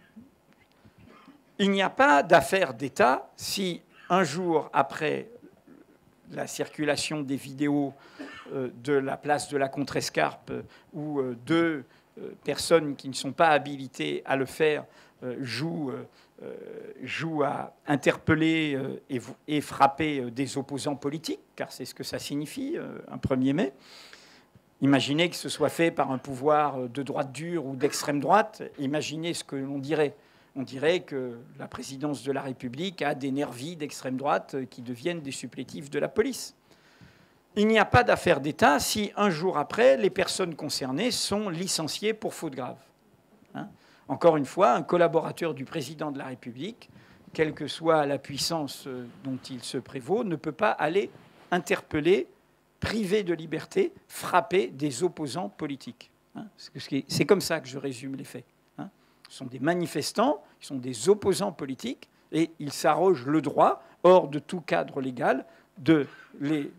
[SPEAKER 2] Il n'y a pas d'affaire d'État si un jour après la circulation des vidéos de la place de la Contrescarpe où 2 personnes qui ne sont pas habilitées à le faire jouent à interpeller et frapper des opposants politiques, car c'est ce que ça signifie, un 1er mai. Imaginez que ce soit fait par un pouvoir de droite dure ou d'extrême droite. Imaginez ce que l'on dirait. On dirait que la présidence de la République a des nervis d'extrême droite qui deviennent des supplétifs de la police. Il n'y a pas d'affaire d'État si, un jour après, les personnes concernées sont licenciées pour faute grave. Encore une fois, un collaborateur du président de la République, quelle que soit la puissance dont il se prévaut, ne peut pas aller interpeller, priver de liberté, frapper des opposants politiques. C'est comme ça que je résume les faits. Ce sont des manifestants, ils sont des opposants politiques, et ils s'arrogent le droit, hors de tout cadre légal, de les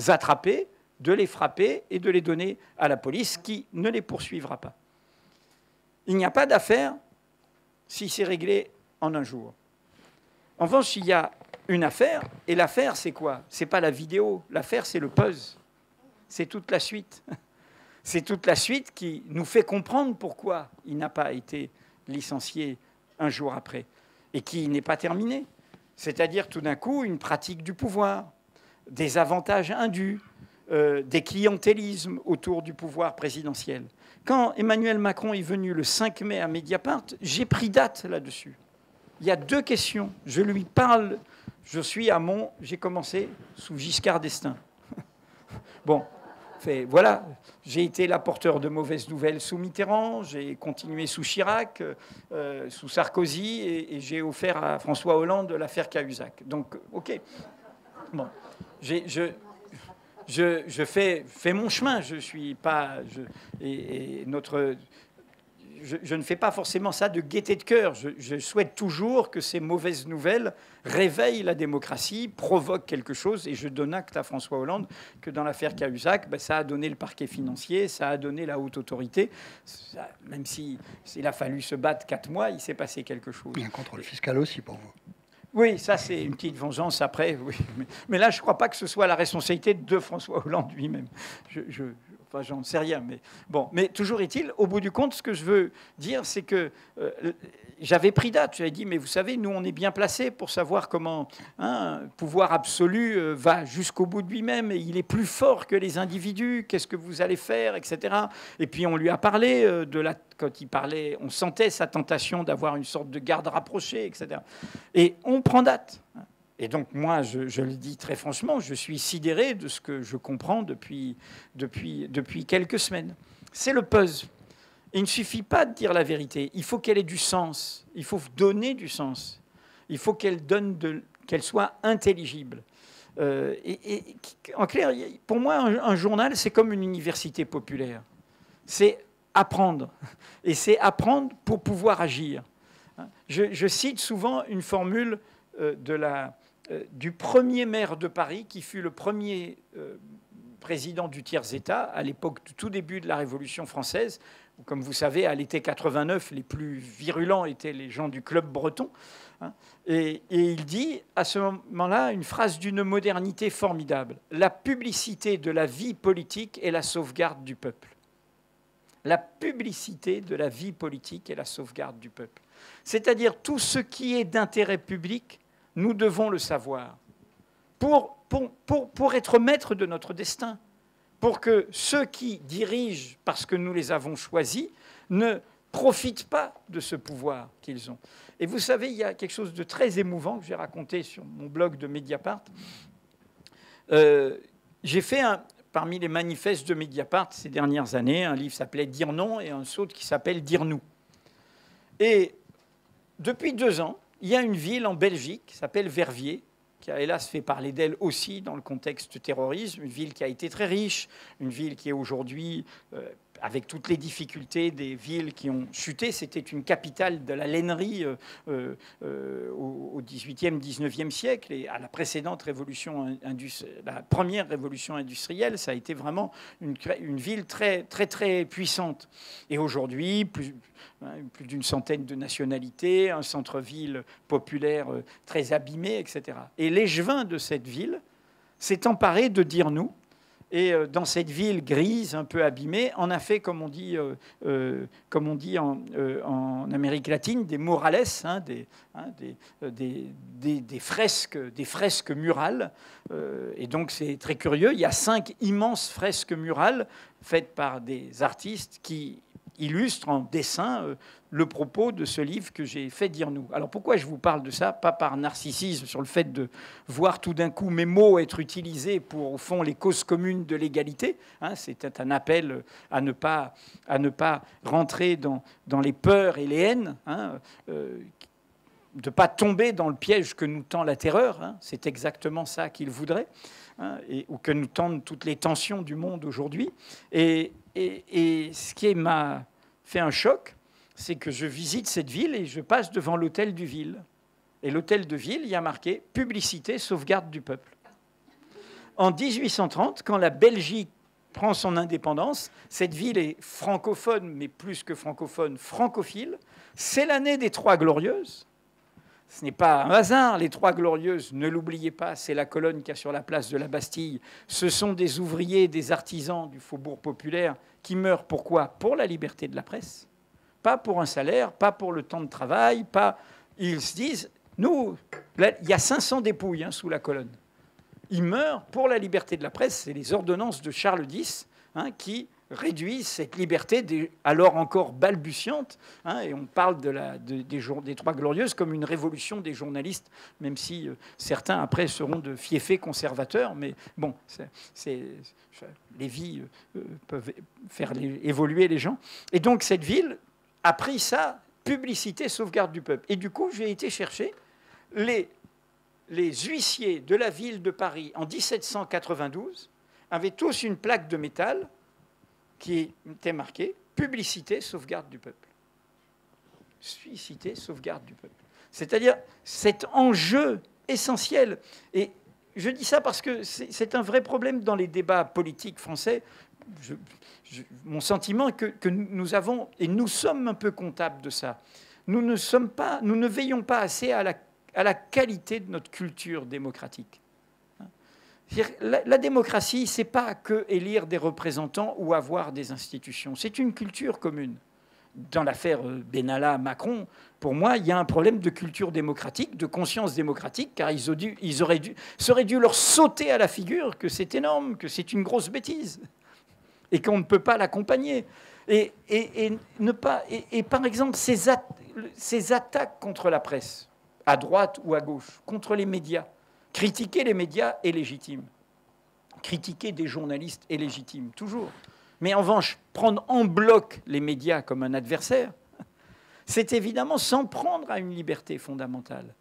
[SPEAKER 2] attraper, de les frapper et de les donner à la police, qui ne les poursuivra pas. Il n'y a pas d'affaire si c'est réglé en un jour. En revanche, il y a une affaire, et l'affaire, c'est quoi? Ce n'est pas la vidéo, l'affaire, c'est le puzzle. C'est toute la suite. C'est toute la suite qui nous fait comprendre pourquoi il n'a pas été licencié un jour après, et qui n'est pas terminé. C'est-à-dire, tout d'un coup, une pratique du pouvoir, des avantages indus, des clientélismes autour du pouvoir présidentiel. Quand Emmanuel Macron est venu le 5 mai à Mediapart, j'ai pris date là-dessus. Il y a 2 questions. Je lui parle, j'ai commencé sous Giscard d'Estaing. Bon, voilà, j'ai été l'apporteur de mauvaises nouvelles sous Mitterrand, j'ai continué sous Chirac, sous Sarkozy, et j'ai offert à François Hollande l'affaire Cahuzac. Donc, OK. Bon, je fais mon chemin. Je suis pas, je ne fais pas forcément ça de gaieté de cœur. Je souhaite toujours que ces mauvaises nouvelles réveillent la démocratie, provoquent quelque chose. Et je donne acte à François Hollande que dans l'affaire Cahuzac, ça a donné le parquet financier, ça a donné la haute autorité. Même s'il a fallu se battre 4 mois, il s'est passé quelque chose.
[SPEAKER 1] Il y a un contrôle fiscal aussi pour vous.
[SPEAKER 2] Oui, ça c'est une petite vengeance après. Oui. Mais là, je ne crois pas que ce soit la responsabilité de François Hollande lui-même. Enfin, j'en sais rien. Mais bon, mais toujours est-il, au bout du compte, ce que je veux dire, c'est que j'avais pris date. J'avais dit, mais vous savez, nous, on est bien placés pour savoir comment un pouvoir absolu va jusqu'au bout de lui-même. Et il est plus fort que les individus. Qu'est-ce que vous allez faire, etc. Et puis on lui a parlé quand il parlait, on sentait sa tentation d'avoir une sorte de garde rapprochée, etc. Et on prend date. Et donc, moi, je le dis très franchement, je suis sidéré de ce que je comprends depuis quelques semaines. C'est le puzzle. Il ne suffit pas de dire la vérité. Il faut qu'elle ait du sens. Il faut donner du sens. Il faut qu'elle soit intelligible. En clair, pour moi, un journal, c'est comme une université populaire. C'est apprendre. Et c'est apprendre pour pouvoir agir. Je cite souvent une formule du premier maire de Paris, qui fut le premier président du tiers-État à l'époque du tout début de la Révolution française. Comme vous savez, à l'été 89, les plus virulents étaient les gens du club breton. Et il dit à ce moment-là une phrase d'une modernité formidable. La publicité de la vie politique est la sauvegarde du peuple. La publicité de la vie politique est la sauvegarde du peuple. C'est-à-dire tout ce qui est d'intérêt public, nous devons le savoir pour être maîtres de notre destin, pour que ceux qui dirigent, parce que nous les avons choisis, ne profitent pas de ce pouvoir qu'ils ont. Et vous savez, il y a quelque chose de très émouvant que j'ai raconté sur mon blog de Mediapart. J'ai fait parmi les manifestes de Mediapart ces dernières années, un livre s'appelait « Dire non » et un autre qui s'appelle « Dire nous ». Et depuis 2 ans, il y a une ville en Belgique qui s'appelle Verviers, qui a hélas fait parler d'elle aussi dans le contexte terrorisme, une ville qui a été très riche, une ville qui est aujourd'hui, avec toutes les difficultés des villes qui ont chuté, c'était une capitale de la lainerie au XVIIIe, XIXe siècle, et à la précédente révolution, la première révolution industrielle, ça a été vraiment une ville très, très, très puissante. Et aujourd'hui, plus d'une centaine de nationalités, un centre-ville populaire très abîmé, etc. Et l'échevin de cette ville s'est emparé de Dire nous. Et dans cette ville grise, un peu abîmée, on a fait, comme on dit en Amérique latine, des murales, des fresques murales. Et donc c'est très curieux. Il y a 5 immenses fresques murales faites par des artistes qui illustre en dessin le propos de ce livre que j'ai fait Dire nous. Alors pourquoi je vous parle de ça? Pas par narcissisme sur le fait de voir tout d'un coup mes mots être utilisés pour, au fond, les causes communes de l'égalité. C'était un appel à ne pas rentrer dans les peurs et les haines, de ne pas tomber dans le piège que nous tend la terreur. C'est exactement ça qu'il voudrait, ou que nous tendent toutes les tensions du monde aujourd'hui. Et ce qui m'a fait un choc, c'est que je visite cette ville et je passe devant l'hôtel de ville. Et l'hôtel de ville, il y a marqué « Publicité, sauvegarde du peuple ». En 1830, quand la Belgique prend son indépendance, cette ville est francophone, mais plus que francophone, francophile. C'est l'année des Trois Glorieuses. Ce n'est pas un hasard, les Trois Glorieuses, ne l'oubliez pas, c'est la colonne qu'il y a sur la place de la Bastille. Ce sont des ouvriers, des artisans du faubourg populaire qui meurent pourquoi? Pour la liberté de la presse. Pas pour un salaire, pas pour le temps de travail, pas... Ils se disent, nous, là, il y a 500 dépouilles sous la colonne. il meurt pour la liberté de la presse. C'est les ordonnances de Charles X qui réduisent cette liberté alors encore balbutiante. Et on parle des Trois Glorieuses comme une révolution des journalistes, même si certains après seront de fiefés conservateurs. Mais bon, les vies peuvent faire évoluer les gens. Et donc cette ville a pris ça, publicité, sauvegarde du peuple. Et du coup, j'ai été chercher les huissiers de la ville de Paris en 1792 avaient tous une plaque de métal qui était marquée « Publicité, sauvegarde du peuple ». Publicité, sauvegarde du peuple. C'est-à-dire cet enjeu essentiel. Et je dis ça parce que c'est un vrai problème dans les débats politiques français. Mon sentiment est que nous avons, et nous sommes un peu comptables de ça, nous ne veillons pas assez à la qualité de notre culture démocratique. La démocratie, ce n'est pas que élire des représentants ou avoir des institutions. C'est une culture commune. Dans l'affaire Benalla-Macron, pour moi, il y a un problème de culture démocratique, de conscience démocratique, car ça aurait dû leur sauter à la figure que c'est énorme, que c'est une grosse bêtise, et qu'on ne peut pas l'accompagner. Et par exemple, ces attaques contre la presse, à droite ou à gauche, contre les médias, critiquer les médias est légitime. Critiquer des journalistes est légitime, toujours. Mais en revanche, prendre en bloc les médias comme un adversaire, c'est évidemment s'en prendre à une liberté fondamentale.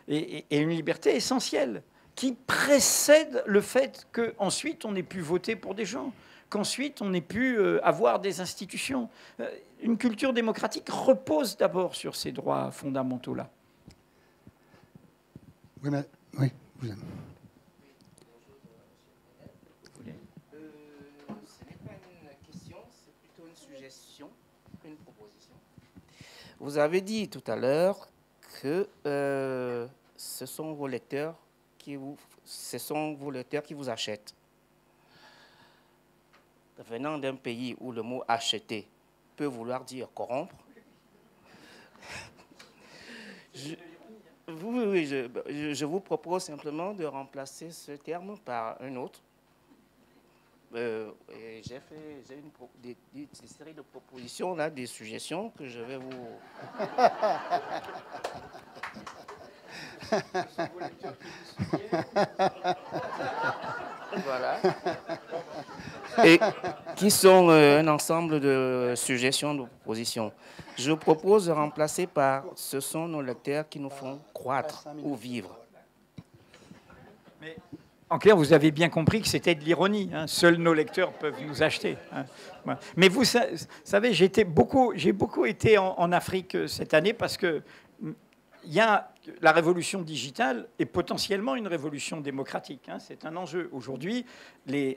[SPEAKER 2] Et une liberté essentielle, qui précède le fait qu'ensuite on ait pu voter pour des gens, qu'ensuite on ait pu avoir des institutions. Une culture démocratique repose d'abord sur ces droits fondamentaux-là.
[SPEAKER 1] Oui, mais... Oui, vous aimez.
[SPEAKER 4] Ce n'est pas une question, c'est plutôt une suggestion, une proposition. Vous avez dit tout à l'heure que ce sont vos lecteurs qui vous achètent. Venant d'un pays où le mot acheter peut vouloir dire corrompre, oui, je vous propose simplement de remplacer ce terme par un autre. J'ai une série de propositions, là, des suggestions que je vais vous... Voilà. Et qui sont un ensemble de suggestions, de propositions. Je propose de remplacer par « ce sont nos lecteurs qui nous font croître ou vivre ».
[SPEAKER 2] Mais en clair, vous avez bien compris que c'était de l'ironie. Seuls nos lecteurs peuvent nous acheter. Mais vous savez, j'ai beaucoup été en Afrique cette année parce que la révolution digitale est potentiellement une révolution démocratique. C'est un enjeu. Aujourd'hui,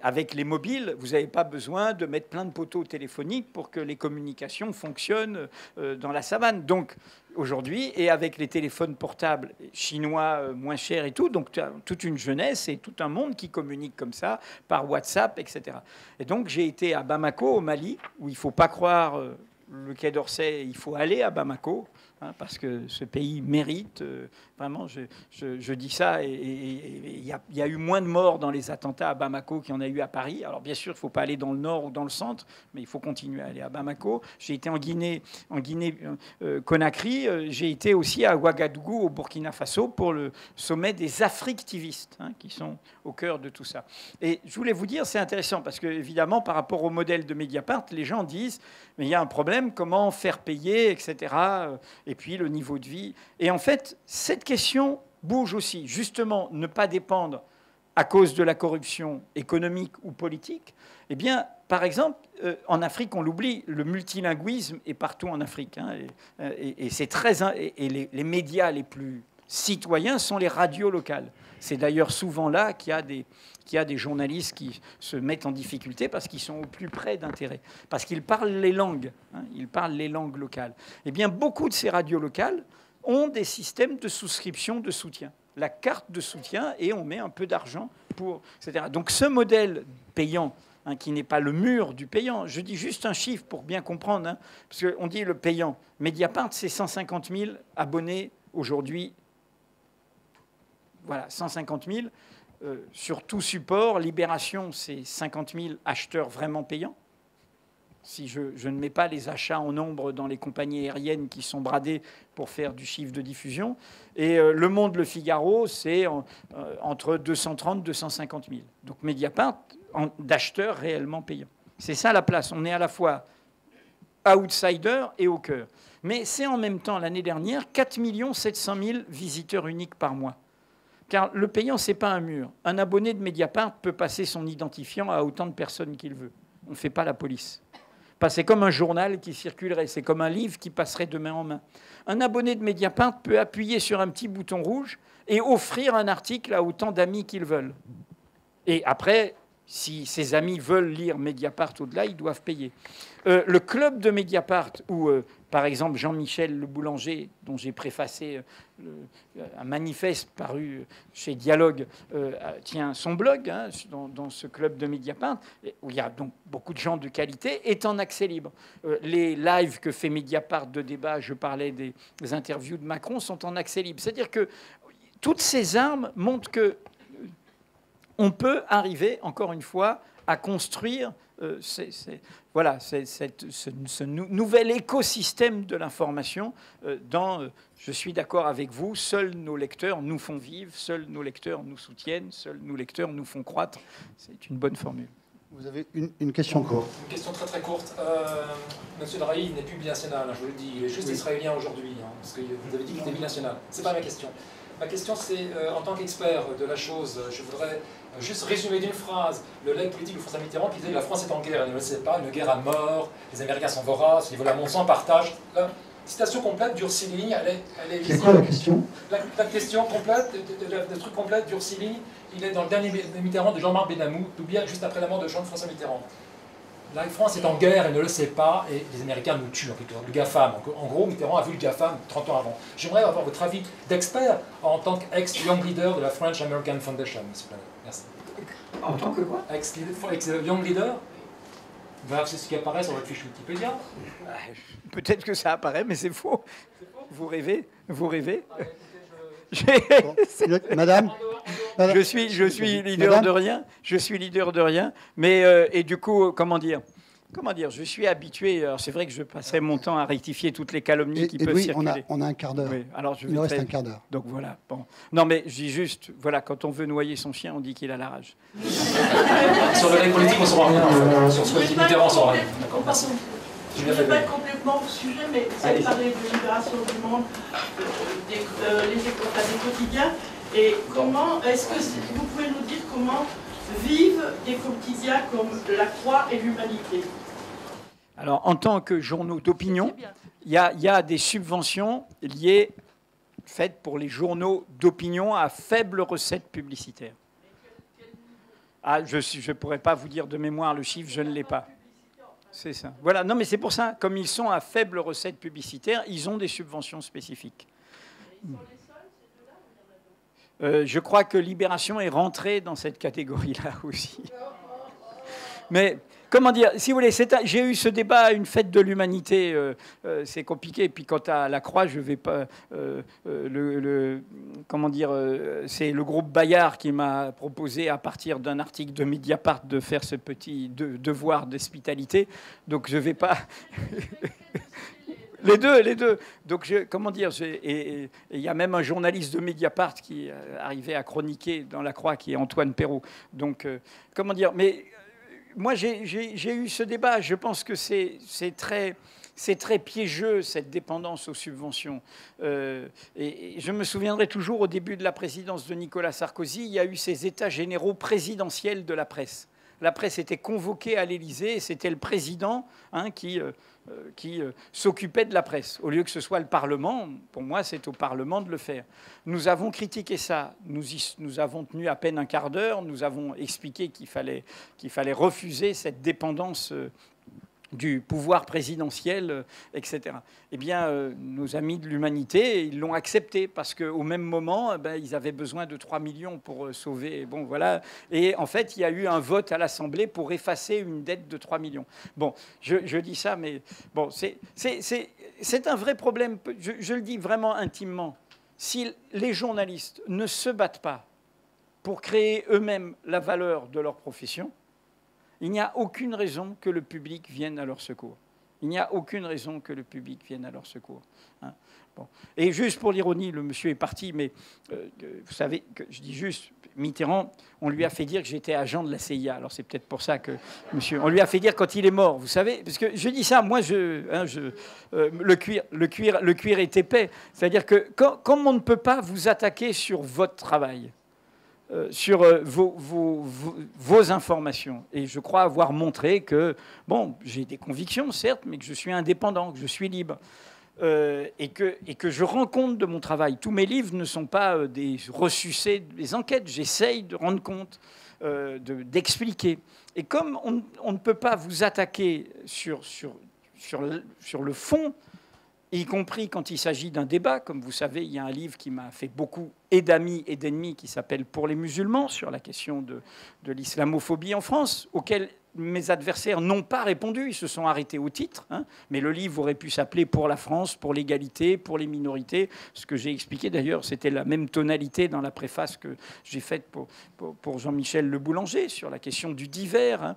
[SPEAKER 2] avec les mobiles, vous n'avez pas besoin de mettre plein de poteaux téléphoniques pour que les communications fonctionnent dans la savane. Donc, aujourd'hui, et avec les téléphones portables chinois moins chers et tout, donc toute une jeunesse et tout un monde qui communique comme ça, par WhatsApp, etc. Et donc, j'ai été à Bamako, au Mali, où il ne faut pas croire le Quai d'Orsay, il faut aller à Bamako, parce que ce pays mérite, vraiment, je dis ça, et il y a eu moins de morts dans les attentats à Bamako qu'il y en a eu à Paris. Alors bien sûr, il ne faut pas aller dans le nord ou dans le centre, mais il faut continuer à aller à Bamako. J'ai été en Guinée Conakry, j'ai été aussi à Ouagadougou, au Burkina Faso, pour le sommet des Africtivistes, qui sont au cœur de tout ça. Et je voulais vous dire, c'est intéressant, parce que évidemment, par rapport au modèle de Mediapart, les gens disent, mais il y a un problème, comment faire payer, etc., et puis le niveau de vie. Et en fait, cette question bouge aussi. Justement, ne pas dépendre à cause de la corruption économique ou politique. Eh bien, par exemple, en Afrique, on l'oublie, le multilinguisme est partout en Afrique. Et c'est et les médias les plus citoyens sont les radios locales. C'est d'ailleurs souvent là qu'il y a des journalistes qui se mettent en difficulté parce qu'ils sont au plus près d'intérêt, parce qu'ils parlent les langues, ils parlent les langues locales. Eh bien, beaucoup de ces radios locales ont des systèmes de souscription de soutien. La carte de soutien, et on met un peu d'argent pour, etc. Donc ce modèle payant, qui n'est pas le mur du payant, je dis juste un chiffre pour bien comprendre, parce qu'on dit le payant. Mediapart, c'est 150 000 abonnés aujourd'hui. Voilà, 150 000. sur tout support. Libération, c'est 50 000 acheteurs vraiment payants. Si je ne mets pas les achats en nombre dans les compagnies aériennes qui sont bradées pour faire du chiffre de diffusion. Et Le Monde, Le Figaro, c'est entre 230 et 250 000. Donc Mediapart, d'acheteurs réellement payants. C'est ça la place. On est à la fois outsider et au cœur. Mais c'est en même temps, l'année dernière, 4 700 000 visiteurs uniques par mois. Car le payant, ce n'est pas un mur. Un abonné de Mediapart peut passer son identifiant à autant de personnes qu'il veut. On ne fait pas la police. C'est comme un journal qui circulerait, c'est comme un livre qui passerait de main en main. Un abonné de Mediapart peut appuyer sur un petit bouton rouge et offrir un article à autant d'amis qu'ils veulent. Et après, si ses amis veulent lire Mediapart au-delà, ils doivent payer. Le club de Mediapart, où, par exemple, Jean-Michel Le Boulanger, dont j'ai préfacé un manifeste paru chez Dialogue, tient son blog dans ce club de Mediapart, où il y a donc beaucoup de gens de qualité, est en accès libre. Les lives que fait Mediapart de débat, je parlais des interviews de Macron, sont en accès libre. C'est-à-dire que toutes ces armes montrent que on peut arriver, encore une fois, à construire ce nouvel écosystème de l'information je suis d'accord avec vous, seuls nos lecteurs nous font vivre, seuls nos lecteurs nous soutiennent, seuls nos lecteurs nous font croître. C'est une bonne formule.
[SPEAKER 1] Vous avez une question courte.
[SPEAKER 5] Une question très très courte. Monsieur Drahi n'est plus binational, je vous le dis, il est juste israélien aujourd'hui, parce que vous avez dit qu'il était binational. C'est pas ma question. Ma question, c'est, en tant qu'expert de la chose, je voudrais juste résumer d'une phrase le legs politique de François Mitterrand qui disait que la France est en guerre. Elle ne le sait pas, une guerre à mort, les Américains sont voraces, ils veulent la monnaie en partage. La citation complète dure 6 lignes, elle est
[SPEAKER 1] C'est quoi la question?
[SPEAKER 5] La question complète, le truc complet dure 6 lignes, il est dans le dernier Mitterrand de Jean-Marc Benamou, d'oublier juste après la mort de Jean-François Mitterrand. La France est en guerre, elle ne le sait pas, et les Américains nous tuent, le GAFAM. En gros, Mitterrand a vu le GAFAM 30 ans avant. J'aimerais avoir votre avis d'expert en tant qu'ex-young leader de la French American Foundation, s'il vous plaît. Merci.
[SPEAKER 2] En tant que quoi?
[SPEAKER 5] Ex-young leader. C'est ce qui apparaît sur votre fiche Wikipédia.
[SPEAKER 2] Peut-être que ça apparaît, mais c'est faux. Vous rêvez? Vous rêvez?
[SPEAKER 1] Bon, Madame,
[SPEAKER 2] je suis leader de rien. Je suis leader de rien. Mais et du coup, comment dire, je suis habitué. Alors c'est vrai que je passerai mon temps à rectifier toutes les calomnies qui peuvent circuler.
[SPEAKER 1] On a un quart d'heure.
[SPEAKER 2] Oui, alors
[SPEAKER 1] il nous reste un quart d'heure.
[SPEAKER 2] Donc voilà. Bon. Non, mais je dis juste, voilà, quand on veut noyer son chien, on dit qu'il a la rage.
[SPEAKER 5] Sur le legs politique, on ne saura rien. Sur ce que dit Mitterrand, on ne saura rien. D'accord, merci.
[SPEAKER 6] Je ne vais pas être complètement au sujet, mais vous avez parlé de Libération du Monde, des quotidiens. Et comment, est-ce que vous pouvez nous dire comment vivent des quotidiens comme La Croix et l'Humanité?
[SPEAKER 2] Alors, en tant que journaux d'opinion, il y a des subventions liées, faites pour les journaux d'opinion à faible recette publicitaire. Je ne pourrais pas vous dire de mémoire le chiffre, je ne l'ai pas. C'est ça. Voilà. Non, mais c'est pour ça, comme ils sont à faible recette publicitaire, ils ont des subventions spécifiques. Je crois que Libération est rentrée dans cette catégorie-là aussi. Mais comment dire, si vous voulez, j'ai eu ce débat à une fête de l'humanité, c'est compliqué. Et puis quant à La Croix, je vais pas. Comment dire, c'est le groupe Bayard qui m'a proposé, à partir d'un article de Mediapart, de faire ce petit devoir d'hospitalité. Donc je vais pas. Les deux. Donc, comment dire, et il y a même un journaliste de Mediapart qui arrivait à chroniquer dans La Croix, qui est Antoine Perrault. Donc, comment dire, mais moi, j'ai eu ce débat. Je pense que c'est très piégeux, cette dépendance aux subventions. Et je me souviendrai toujours, au début de la présidence de Nicolas Sarkozy, il y a eu ces états généraux présidentiels de la presse. La presse était convoquée à l'Élysée et c'était le président qui s'occupait de la presse. Au lieu que ce soit le Parlement, pour moi, c'est au Parlement de le faire. Nous avons critiqué ça. Nous avons tenu à peine un quart d'heure. Nous avons expliqué qu'il fallait refuser cette dépendance du pouvoir présidentiel, etc. Eh bien, nos amis de l'Humanité, ils l'ont accepté parce qu'au même moment, ils avaient besoin de 3 millions pour sauver. Bon, voilà. Et en fait, il y a eu un vote à l'Assemblée pour effacer une dette de 3 millions. Bon, je dis ça, mais bon, c'est un vrai problème. Je le dis vraiment intimement. Si les journalistes ne se battent pas pour créer eux-mêmes la valeur de leur profession, il n'y a aucune raison que le public vienne à leur secours. Il n'y a aucune raison que le public vienne à leur secours. Hein. Bon. Et juste pour l'ironie, le monsieur est parti, mais vous savez, que je dis juste, Mitterrand, on lui a fait dire que j'étais agent de la CIA. Alors c'est peut-être pour ça que, monsieur, on lui a fait dire quand il est mort, vous savez, parce que je dis ça, moi, le cuir est épais. C'est-à-dire que comme on ne peut pas vous attaquer sur votre travail, sur vos informations. Et je crois avoir montré que, bon, j'ai des convictions, certes, mais que je suis indépendant, que je suis libre. Et que je rends compte de mon travail. Tous mes livres ne sont pas des ressucés des enquêtes. J'essaye de rendre compte, d'expliquer. Et comme on ne peut pas vous attaquer sur le fond, y compris quand il s'agit d'un débat. Comme vous savez, il y a un livre qui m'a fait beaucoup et d'amis et d'ennemis qui s'appelle « Pour les musulmans » sur la question de l'islamophobie en France, auquel mes adversaires n'ont pas répondu. Ils se sont arrêtés au titre. Hein, mais le livre aurait pu s'appeler « Pour la France, pour l'égalité, pour les minorités ». Ce que j'ai expliqué d'ailleurs, c'était la même tonalité dans la préface que j'ai faite pour Jean-Michel Le Boulanger sur la question du divers. Hein.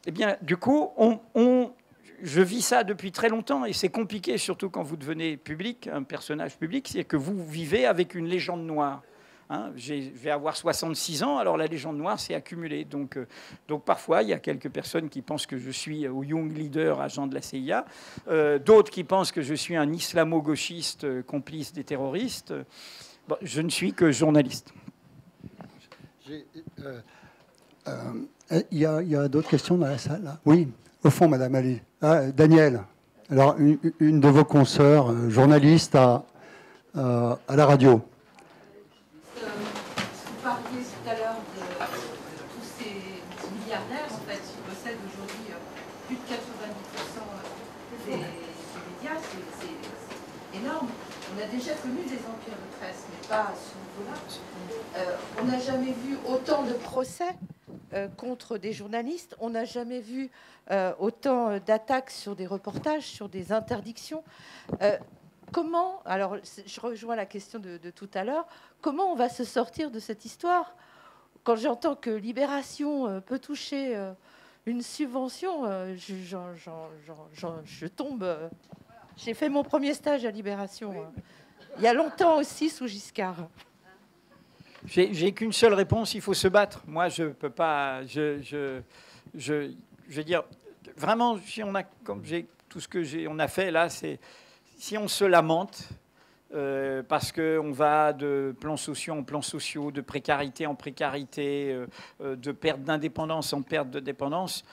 [SPEAKER 2] Eh bien, du coup, je vis ça depuis très longtemps et c'est compliqué, surtout quand vous devenez public, un personnage public, c'est que vous vivez avec une légende noire. Hein, je vais avoir 66 ans, alors la légende noire s'est accumulée. Donc parfois, il y a quelques personnes qui pensent que je suis au Young Leader, agent de la CIA, d'autres qui pensent que je suis un islamo-gauchiste complice des terroristes. Bon, je ne suis que journaliste.
[SPEAKER 1] Il y a d'autres questions dans la salle là. Oui, au fond, Madame Ali. Ah, Daniel, alors une de vos consoeurs, journaliste à la radio.
[SPEAKER 3] Vous parliez tout à l'heure de tous ces milliardaires en fait, qui possèdent aujourd'hui plus de 90% des médias, c'est énorme. On a déjà connu des empires de presse, mais pas à ce niveau-là. On n'a jamais vu autant de procès contre des journalistes. On n'a jamais vu autant d'attaques sur des reportages, sur des interdictions. Comment, alors je rejoins la question de tout à l'heure, comment on va se sortir de cette histoire? Quand j'entends que Libération peut toucher une subvention, je tombe. J'ai fait mon premier stage à Libération, il y a longtemps aussi, sous Giscard.
[SPEAKER 2] J'ai qu'une seule réponse, il faut se battre. Moi, je peux pas. Je veux dire, vraiment, si on a, comme j'ai tout ce que on a fait là, c'est si on se lamente parce qu'on va de plans sociaux en plans sociaux, de précarité en précarité, de perte d'indépendance en perte de dépendance,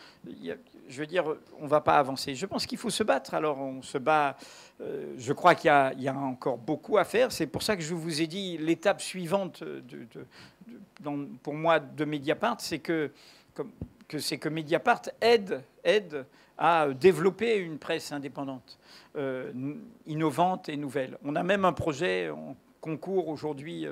[SPEAKER 2] je veux dire, on ne va pas avancer. Je pense qu'il faut se battre. Alors, on se bat. Je crois qu'il y a encore beaucoup à faire. C'est pour ça que je vous ai dit l'étape suivante, pour moi, de Mediapart, c'est que Mediapart aide à développer une presse indépendante, innovante et nouvelle. On a même un projet en concours aujourd'hui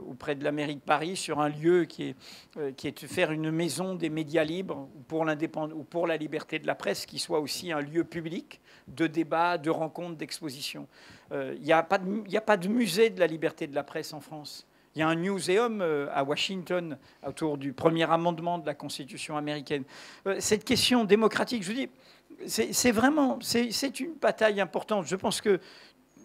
[SPEAKER 2] auprès de la mairie de Paris sur un lieu qui est de faire une maison des médias libres ou pour la liberté de la presse, qui soit aussi un lieu public de débat, de rencontres, d'exposition. Il n'y a pas de musée de la liberté de la presse en France. Il y a un muséum à Washington autour du premier amendement de la Constitution américaine. Cette question démocratique, je vous dis, c'est une bataille importante. Je pense que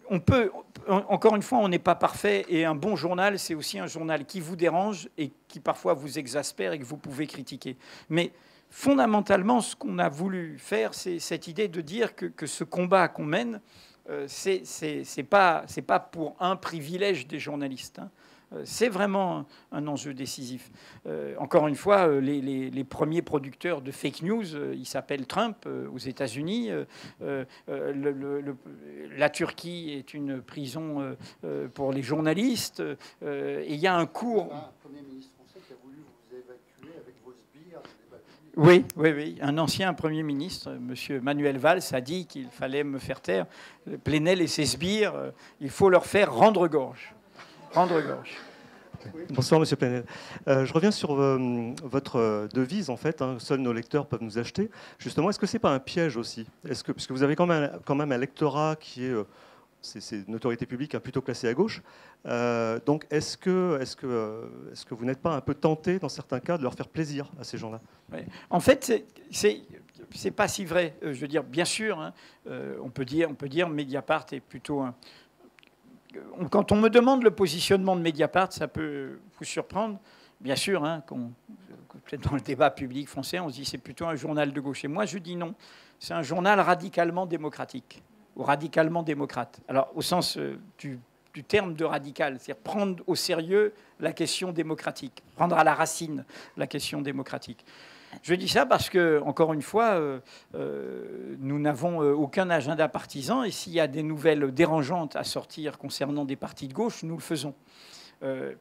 [SPEAKER 2] on peut, encore une fois, on n'est pas parfait, et un bon journal, c'est aussi un journal qui vous dérange et qui parfois vous exaspère et que vous pouvez critiquer. Mais fondamentalement, ce qu'on a voulu faire, c'est cette idée de dire que ce combat qu'on mène, c'est pas pour un privilège des journalistes. Hein. C'est vraiment un enjeu décisif. Encore une fois, les premiers producteurs de fake news, ils s'appellent Trump aux États-Unis. La Turquie est une prison pour les journalistes. Et il y a un cours.
[SPEAKER 1] Un Premier ministre français qui a voulu vous évacuer avec vos sbires.
[SPEAKER 2] Oui. Un ancien Premier ministre, M. Manuel Valls, a dit qu'il fallait me faire taire. Plenel et ses sbires, il faut leur faire rendre gorge.
[SPEAKER 7] Bonsoir, Monsieur Plenel. Je reviens sur votre devise, en fait, hein, seuls nos lecteurs peuvent nous acheter. Justement, est-ce que ce n'est pas un piège aussi? Puisque vous avez quand même un lectorat qui est c'est une autorité publique plutôt classée à gauche. Donc est-ce que vous n'êtes pas un peu tenté, dans certains cas, de leur faire plaisir à ces gens-là?
[SPEAKER 2] Ouais. En fait, c'est pas si vrai. Je veux dire, bien sûr, hein, on peut dire Mediapart est plutôt un... Quand on me demande le positionnement de Mediapart, ça peut vous surprendre. Bien sûr, hein, peut-être dans le débat public français, on se dit c'est plutôt un journal de gauche. Et moi, je dis non. C'est un journal radicalement démocratique, ou radicalement démocrate. Alors, au sens du terme de radical, c'est-à-dire prendre au sérieux la question démocratique, prendre à la racine la question démocratique. Je dis ça parce que, encore une fois, nous n'avons aucun agenda partisan, et s'il y a des nouvelles dérangeantes à sortir concernant des partis de gauche, nous le faisons.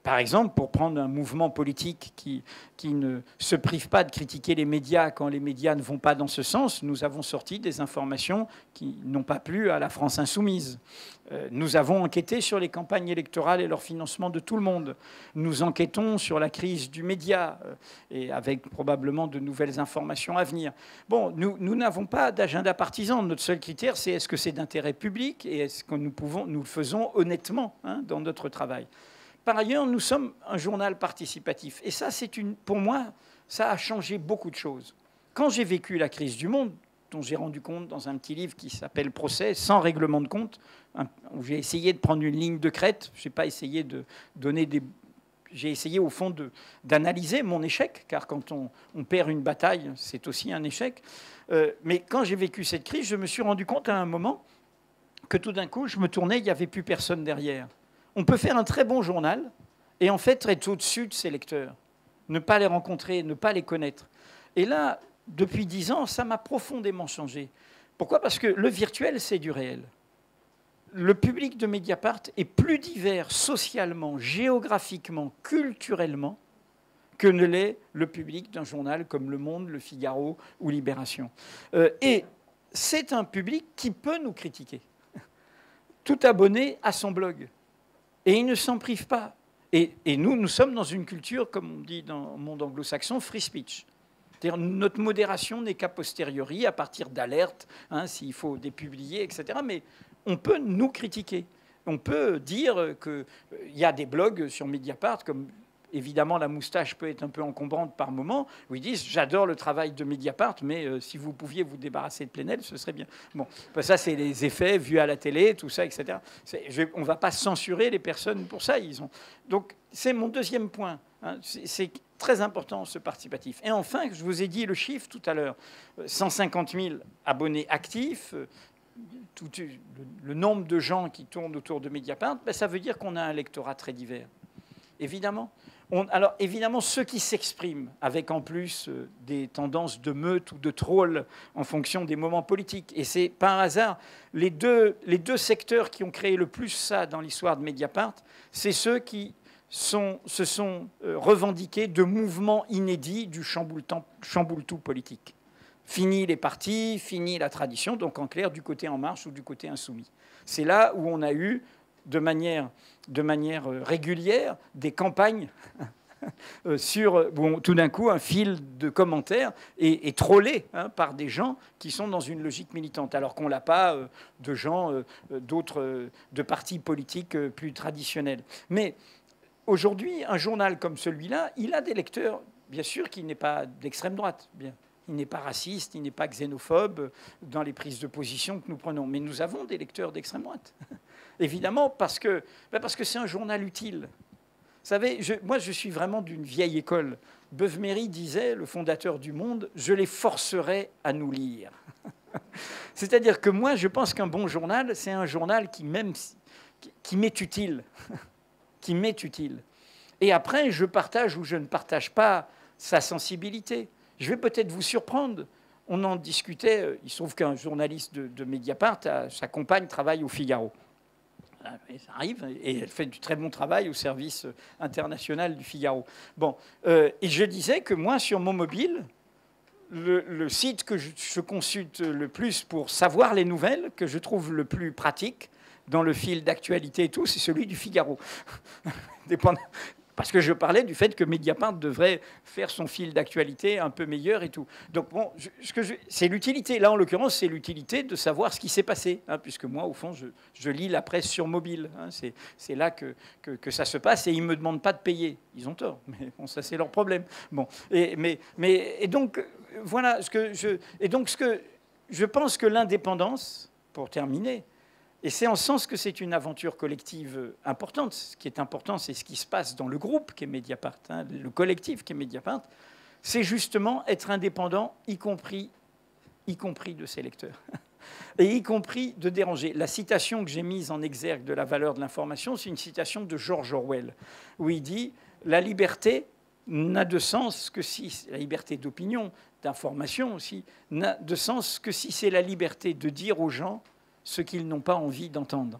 [SPEAKER 2] Par exemple, pour prendre un mouvement politique qui ne se prive pas de critiquer les médias quand les médias ne vont pas dans ce sens, nous avons sorti des informations qui n'ont pas plu à la France insoumise. Nous avons enquêté sur les campagnes électorales et leur financement de tout le monde. Nous enquêtons sur la crise du média, et avec probablement de nouvelles informations à venir. Bon, nous n'avons pas d'agenda partisan. Notre seul critère, c'est est-ce que c'est d'intérêt nous le faisons honnêtement, hein, dans notre travail. Par ailleurs, nous sommes un journal participatif. Et ça, pour moi, ça a changé beaucoup de choses. Quand j'ai vécu la crise du monde, dont j'ai rendu compte dans un petit livre qui s'appelle « Procès, sans règlement de compte », où j'ai essayé de prendre une ligne de crête, je n'ai pas essayé de donner des... J'ai essayé, au fond, d'analyser mon échec, car quand on perd une bataille, c'est aussi un échec. Mais quand j'ai vécu cette crise, je me suis rendu compte à un moment que tout d'un coup, je me tournais, il n'y avait plus personne derrière. On peut faire un très bon journal et en fait être au-dessus de ses lecteurs, ne pas les rencontrer, ne pas les connaître. Et là, depuis 10 ans, ça m'a profondément changé. Pourquoi ? Parce que le virtuel, c'est du réel. Le public de Mediapart est plus divers socialement, géographiquement, culturellement que ne l'est le public d'un journal comme Le Monde, Le Figaro ou Libération. Et c'est un public qui peut nous critiquer. Tout abonné à son blog. Et ils ne s'en privent pas. Et nous sommes dans une culture, comme on dit dans le monde anglo-saxon, free speech. C'est-à-dire notre modération n'est qu'a posteriori, à partir d'alertes, hein, s'il faut dépublier, etc. Mais on peut nous critiquer. On peut dire qu'il y a des blogs sur Mediapart, comme évidemment la moustache peut être un peu encombrante par moment, où ils disent « j'adore le travail de Mediapart, mais si vous pouviez vous débarrasser de Plenel, ce serait bien ». Bon, ça c'est les effets vus à la télé, tout ça, etc. On ne va pas censurer les personnes pour ça. Donc c'est mon deuxième point. Hein. C'est très important, ce participatif. Et enfin, je vous ai dit le chiffre tout à l'heure, 150 000 abonnés actifs, le nombre de gens qui tournent autour de Mediapart, ben, ça veut dire qu'on a un lectorat très divers. Évidemment. Alors, évidemment, ceux qui s'expriment avec en plus des tendances de meute ou de troll en fonction des moments politiques. Et c'est pas un hasard. Les deux secteurs qui ont créé le plus ça dans l'histoire de Mediapart, c'est ceux qui se sont revendiqués de mouvements inédits du chamboule-tout politique. Fini les partis, fini la tradition, donc en clair, du côté En Marche ou du côté insoumis. C'est là où on a eu de manière régulière des campagnes sur tout d'un coup un fil de commentaires et trollés, hein, par des gens qui sont dans une logique militante, alors qu'on l'a pas de gens de partis politiques plus traditionnels. Mais aujourd'hui, un journal comme celui-là, il a des lecteurs, bien sûr, qui n'est pas d'extrême droite, bien. Il n'est pas raciste, il n'est pas xénophobe dans les prises de position que nous prenons. Mais nous avons des lecteurs d'extrême droite. Évidemment, parce que c'est un journal utile. Vous savez, moi, je suis vraiment d'une vieille école. Beuve-Méry disait, le fondateur du Monde, « Je les forcerai à nous lire ». C'est-à-dire que moi, je pense qu'un bon journal, c'est un journal qui m'est utile. Qui m'est utile. Et après, je partage ou je ne partage pas sa sensibilité. Je vais peut-être vous surprendre. On en discutait. Il se trouve qu'un journaliste de Mediapart, sa compagne travaille au Figaro. Et ça arrive, et elle fait du très bon travail au service international du Figaro. Bon, et je disais que moi, sur mon mobile, le site que je consulte le plus pour savoir les nouvelles, que je trouve le plus pratique dans le fil d'actualité et tout, c'est celui du Figaro. Parce que je parlais du fait que Mediapart devrait faire son fil d'actualité un peu meilleur et tout. Donc bon, c'est l'utilité. Là, en l'occurrence, c'est l'utilité de savoir ce qui s'est passé, hein, puisque moi, au fond, je lis la presse sur mobile. Hein, c'est là que ça se passe, et ils ne me demandent pas de payer. Ils ont tort, mais bon, ça, c'est leur problème. Bon, et donc, voilà ce que je pense que l'indépendance, pour terminer, et c'est en ce sens que c'est une aventure collective importante. Ce qui est important, c'est ce qui se passe dans le groupe qui est Mediapart, hein, le collectif qui est Mediapart. C'est justement être indépendant, y compris de ses lecteurs, et y compris de déranger. La citation que j'ai mise en exergue de la valeur de l'information, c'est une citation de George Orwell, où il dit « La liberté n'a de sens que si... » La liberté d'opinion, d'information aussi, n'a de sens que si c'est la liberté de dire aux gens ce qu'ils n'ont pas envie d'entendre.